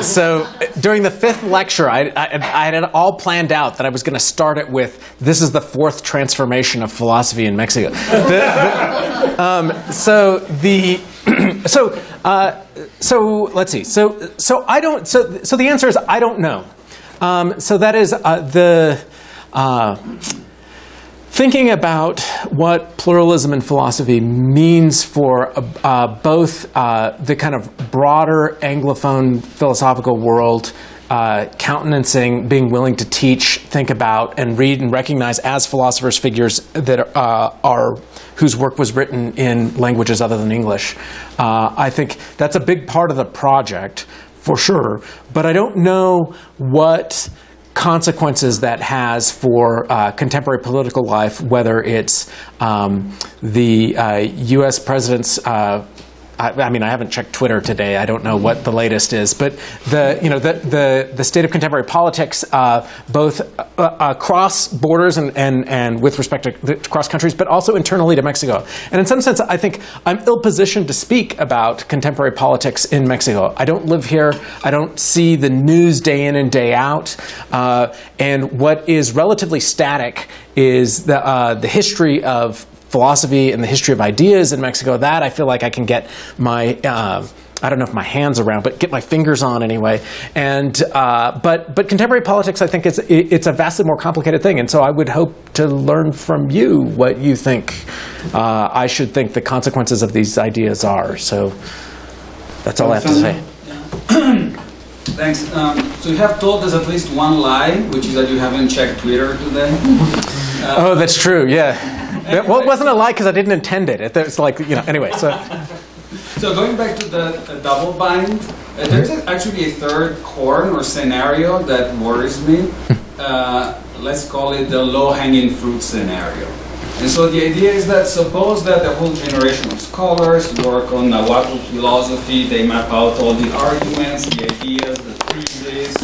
So during the 5th lecture, I had it all planned out that I was going to start it with, this is the 4th transformation of philosophy in Mexico. So let's see. So I don't. So the answer is I don't know. So that is thinking about what pluralism in philosophy means for both the kind of broader Anglophone philosophical world, countenancing, being willing to teach, think about, and read and recognize as philosophers figures that are whose work was written in languages other than English. I think that's a big part of the project, for sure. But I don't know what consequences that has for contemporary political life, whether it's the U.S. president's. I mean, I haven't checked Twitter today. I don't know what the latest is, but the state of contemporary politics, both across borders and with respect to cross countries, but also internally to Mexico. And in some sense, I think I'm ill-positioned to speak about contemporary politics in Mexico. I don't live here. I don't see the news day in and day out. And what is relatively static is the history of philosophy and the history of ideas in Mexico. That I feel like I can get my I don't know if my hands around, but get my fingers on anyway. And but contemporary politics, I think it's a vastly more complicated thing. And so I would hope to learn from you what you think I should think the consequences of these ideas are. So that's all I have to say. Thanks. So you have told us at least one lie, which is that you haven't checked Twitter today. Oh, that's true. Yeah. Well, it wasn't a lie because I didn't intend it. It's like, anyway. So going back to the double bind, there's actually a third horn or scenario that worries me. Let's call it the low-hanging fruit scenario. And so the idea is that suppose that a whole generation of scholars work on Nahuatl philosophy, they map out all the arguments, the ideas, the theses,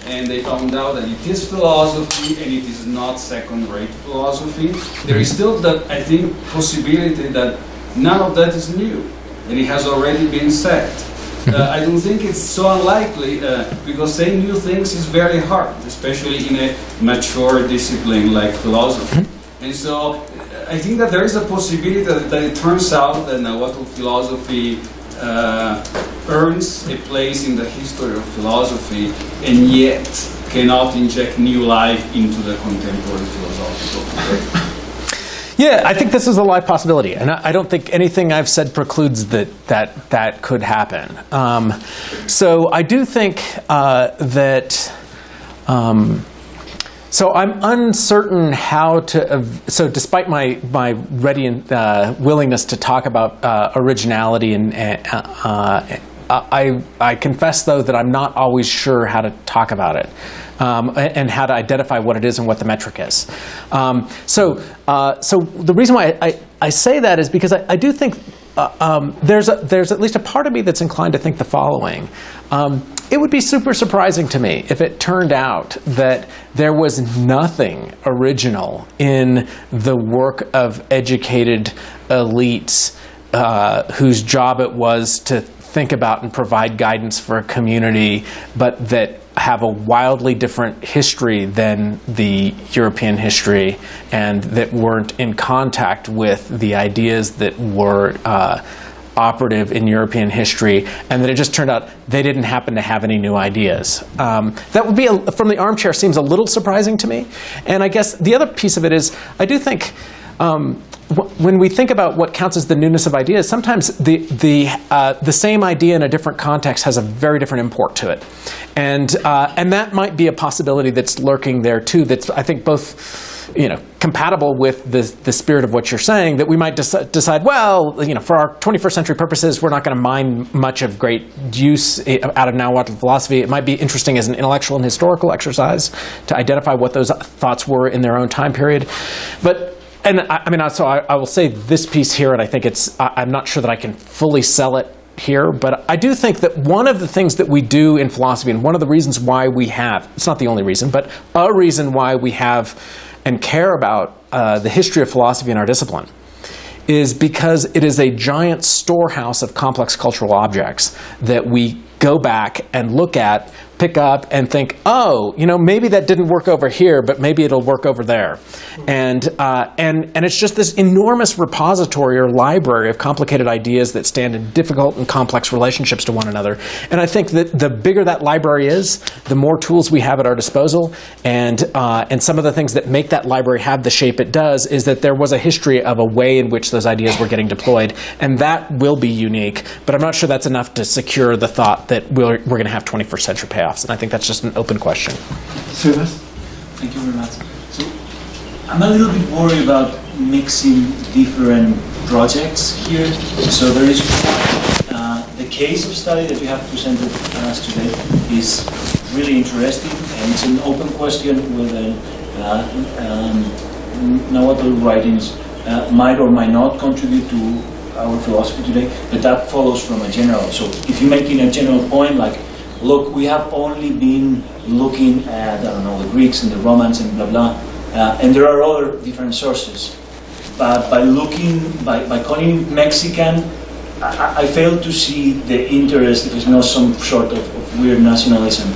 and they found out that it is philosophy and it is not second-rate philosophy. There is still that, I think, possibility that none of that is new, and it has already been said. I don't think it's so unlikely, because saying new things is very hard, especially in a mature discipline like philosophy. And so I think that there is a possibility that it turns out that Nahuatl philosophy earns a place in the history of philosophy and yet cannot inject new life into the contemporary philosophical debate. Yeah, I think this is a live possibility, and I don't think anything I've said precludes that could happen. So I do think that. So I'm uncertain how to. So despite my ready and willingness to talk about originality, and I confess though that I'm not always sure how to talk about it. And how to identify what it is and what the metric is. So the reason why I say that is because I do think there's at least a part of me that's inclined to think the following. It would be super surprising to me if it turned out that there was nothing original in the work of educated elites whose job it was to think about and provide guidance for a community, but that have a wildly different history than the European history and that weren't in contact with the ideas that were operative in European history, and that it just turned out they didn't happen to have any new ideas. That would be, from the armchair, seems a little surprising to me. And I guess the other piece of it is, I do think when we think about what counts as the newness of ideas, sometimes the same idea in a different context has a very different import to it, and that might be a possibility that's lurking there too. That's, I think, both compatible with the spirit of what you're saying. That we might decide, well, for our 21st century purposes, we're not going to mine much of great use out of Nahuatl philosophy. It might be interesting as an intellectual and historical exercise to identify what those thoughts were in their own time period, but. And I will say this piece here, and I think I'm not sure that I can fully sell it here, but I do think that one of the things that we do in philosophy, and one of the reasons why we have, it's not the only reason, but a reason why we have and care about the history of philosophy in our discipline, is because it is a giant storehouse of complex cultural objects that we go back and look at, pick up and think, oh, maybe that didn't work over here, but maybe it'll work over there. And it's just this enormous repository or library of complicated ideas that stand in difficult and complex relationships to one another. And I think that the bigger that library is, the more tools we have at our disposal. And some of the things that make that library have the shape it does is that there was a history of a way in which those ideas were getting deployed. And that will be unique. But I'm not sure that's enough to secure the thought that we're going to have 21st century payoffs. And I think that's just an open question. Service? Thank you very much. So I'm a little bit worried about mixing different projects here. So there is the case of study that you have presented us today is really interesting, and it's an open question whether Nahuatl writings might or might not contribute to our philosophy today, but that follows from a general. So if you're making a general point like, look, we have only been looking at, I don't know, the Greeks and the Romans and blah, blah, and there are other different sources. But by calling it Mexican, I fail to see the interest if it's not some sort of weird nationalism.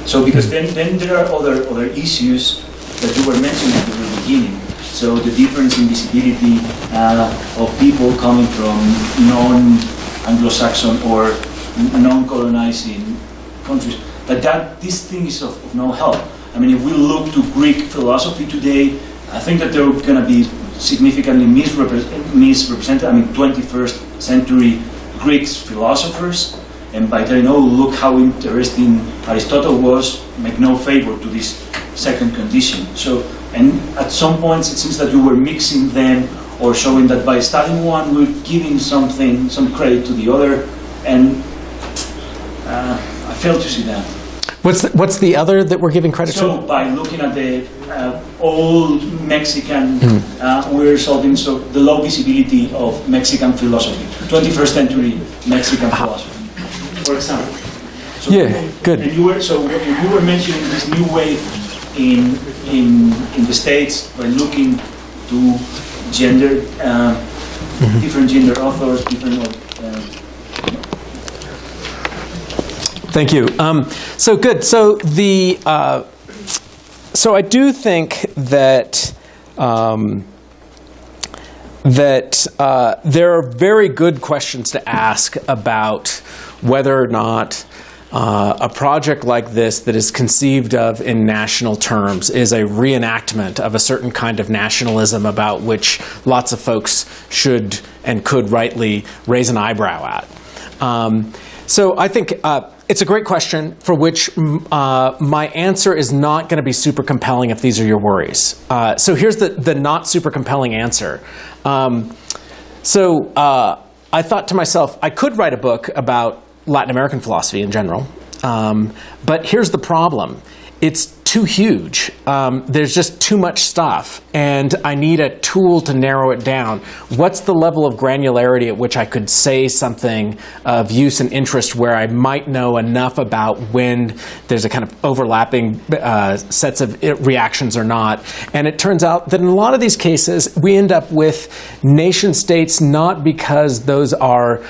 So because then there are other issues that you were mentioning at the very beginning. So the difference in visibility of people coming from non-Anglo-Saxon or non-colonizing countries, but this thing is of no help. I mean, if we look to Greek philosophy today, I think that they're going to be significantly misrepresented. I mean, 21st century Greeks philosophers, and by then, look how interesting Aristotle was, make no favor to this second condition. So, and at some points it seems that you were mixing them or showing that by studying one we're giving some credit to the other, and I fail to see that. What's the other that we're giving credit to? So by looking at the old Mexican, we're solving the low visibility of Mexican philosophy, 21st century Mexican philosophy, for example. So good. And you were mentioning this new wave in the States by looking to gender, different gender authors, different. Thank you. So good. So so I do think that there are very good questions to ask about whether or not a project like this that is conceived of in national terms is a reenactment of a certain kind of nationalism about which lots of folks should and could rightly raise an eyebrow at. So I think it's a great question for which my answer is not going to be super compelling if these are your worries. So here's the not super compelling answer. So I thought to myself, I could write a book about Latin American philosophy in general, but here's the problem. It's too huge. There's just too much stuff, and I need a tool to narrow it down. What's the level of granularity at which I could say something of use and interest where I might know enough about when there's a kind of overlapping sets of reactions or not? And it turns out that in a lot of these cases, we end up with nation states not because those are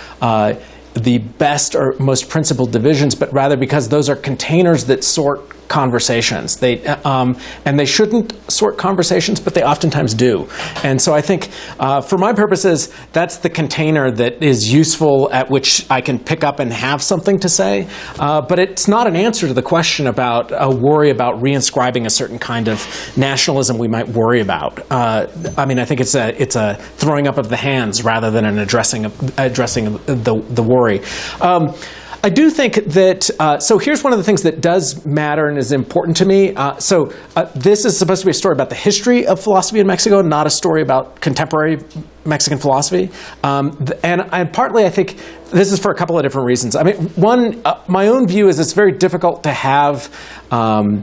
the best or most principled divisions, but rather because those are containers that sort conversations. And they shouldn't sort conversations, but they oftentimes do. And so I think, for my purposes, that's the container that is useful at which I can pick up and have something to say. But it's not an answer to the question about a worry about reinscribing a certain kind of nationalism we might worry about. I mean, I think it's a throwing up of the hands rather than an addressing the worry. I do think that, so here's one of the things that does matter and is important to me. This is supposed to be a story about the history of philosophy in Mexico, not a story about contemporary Mexican philosophy. And partly I think this is for a couple of different reasons. I mean, one, my own view is it's very difficult to have, for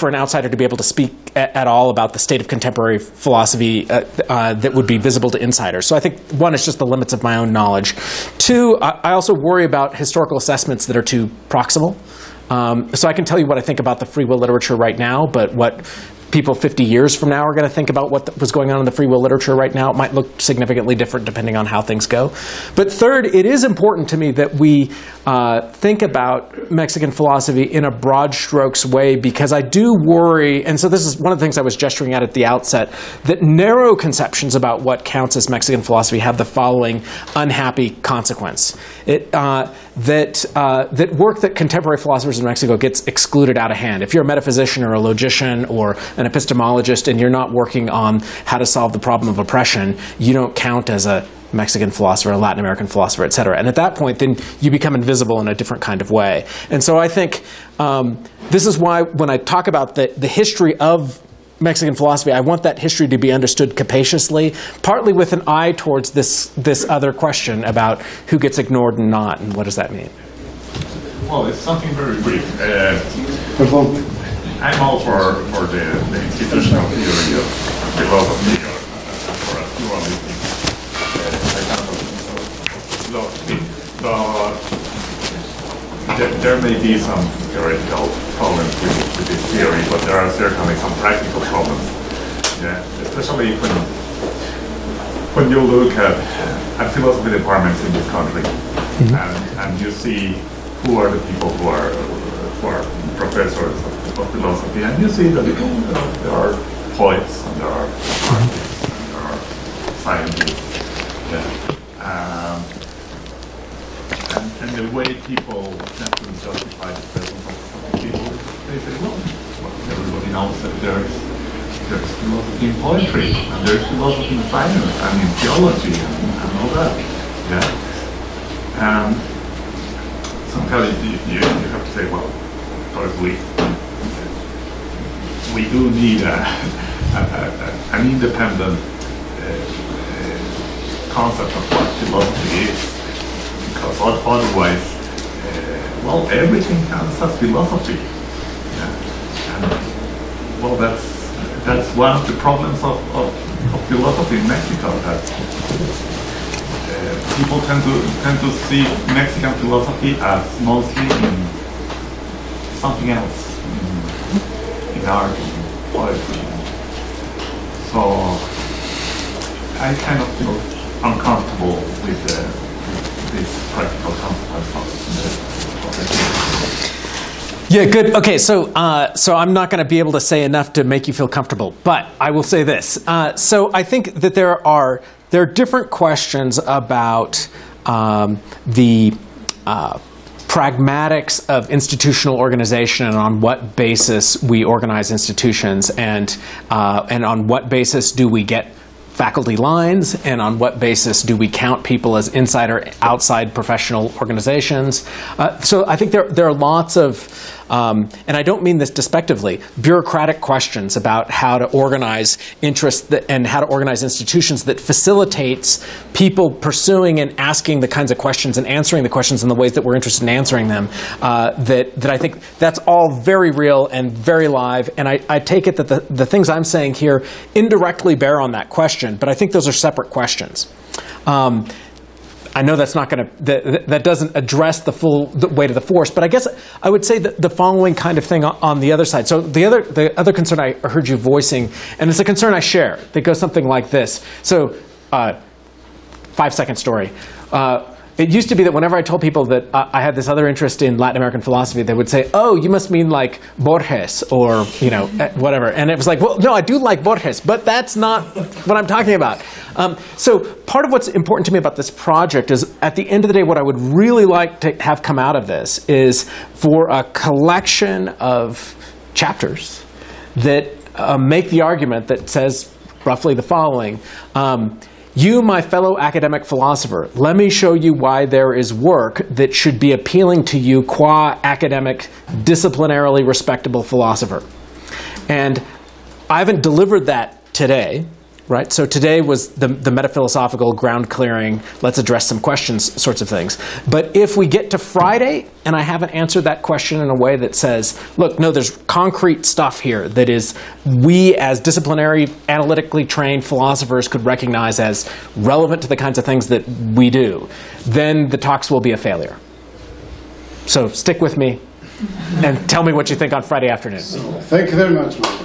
an outsider to be able to speak at all about the state of contemporary philosophy that would be visible to insiders. So I think, one, it's just the limits of my own knowledge. Two, I also worry about historical assessments that are too proximal. So I can tell you what I think about the free will literature right now, but what people 50 years from now are going to think about what was going on in the free will literature right now. It might look significantly different depending on how things go. But third, it is important to me that we think about Mexican philosophy in a broad strokes way, because I do worry, and so this is one of the things I was gesturing at the outset, that narrow conceptions about what counts as Mexican philosophy have the following unhappy consequence. That work that contemporary philosophers in Mexico gets excluded out of hand. If you're a metaphysician or a logician or an epistemologist and you're not working on how to solve the problem of oppression, you don't count as a Mexican philosopher, a Latin American philosopher, et cetera. And at that point, then you become invisible in a different kind of way. And so I think this is why when I talk about the history of Mexican philosophy, I want that history to be understood capaciously, partly with an eye towards this other question about who gets ignored and not, and what does that mean? Well, it's something very brief. I'm all for the institutional theory of philosophy, for a pluralistic philosophy. There may be some theoretical problems with this theory, but there are certainly some practical problems. Yeah, especially when you look at philosophy departments in this country, and you see who are the people who are professors of philosophy, and you see that there are poets, and there are artists, and there are scientists. Yeah. And the way people tend to justify the presence of people, they say, well, everybody knows that there's philosophy in poetry, and there's philosophy in science, and in theology, and all that. Yeah. Somehow you have to say, well, of course we do need an independent concept of what philosophy is. Because otherwise, well, everything counts as philosophy. Yeah. And, well, that's one of the problems of philosophy in Mexico, that people tend to see Mexican philosophy as mostly in something else, in art, in poetry. So I kind of feel uncomfortable with this practical consequence of it. Yeah, good. Okay, so I'm not going to be able to say enough to make you feel comfortable, but I will say this. So I think that there are different questions about the pragmatics of institutional organization and on what basis we organize institutions, and on what basis do we get faculty lines, and on what basis do we count people as inside or outside professional organizations. So I think there are lots of, and I don't mean this despectively, bureaucratic questions about how to organize interests and how to organize institutions that facilitates people pursuing and asking the kinds of questions and answering the questions in the ways that we're interested in answering them. That I think that's all very real and very live, and I take it that the things I'm saying here indirectly bear on that question, but I think those are separate questions. I know that's not going to, that doesn't address the full weight of the force, but I guess I would say that the following kind of thing on the other side. So the other concern I heard you voicing, and it's a concern I share, that goes something like this. So 5-second story. It used to be that whenever I told people that I had this other interest in Latin American philosophy, they would say, "Oh, you must mean like Borges or whatever." And it was like, "Well, no, I do like Borges, but that's not what I'm talking about." So part of what's important to me about this project is, at the end of the day, what I would really like to have come out of this is for a collection of chapters that make the argument that says roughly the following. You, my fellow academic philosopher, let me show you why there is work that should be appealing to you qua academic, disciplinarily respectable philosopher. And I haven't delivered that today, right? So today was the metaphilosophical ground clearing, let's address some questions sorts of things. But if we get to Friday and I haven't answered that question in a way that says, look, no, there's concrete stuff here that is we as disciplinary, analytically trained philosophers could recognize as relevant to the kinds of things that we do, then the talks will be a failure. So stick with me and tell me what you think on Friday afternoon. So, thank you very much, Mike.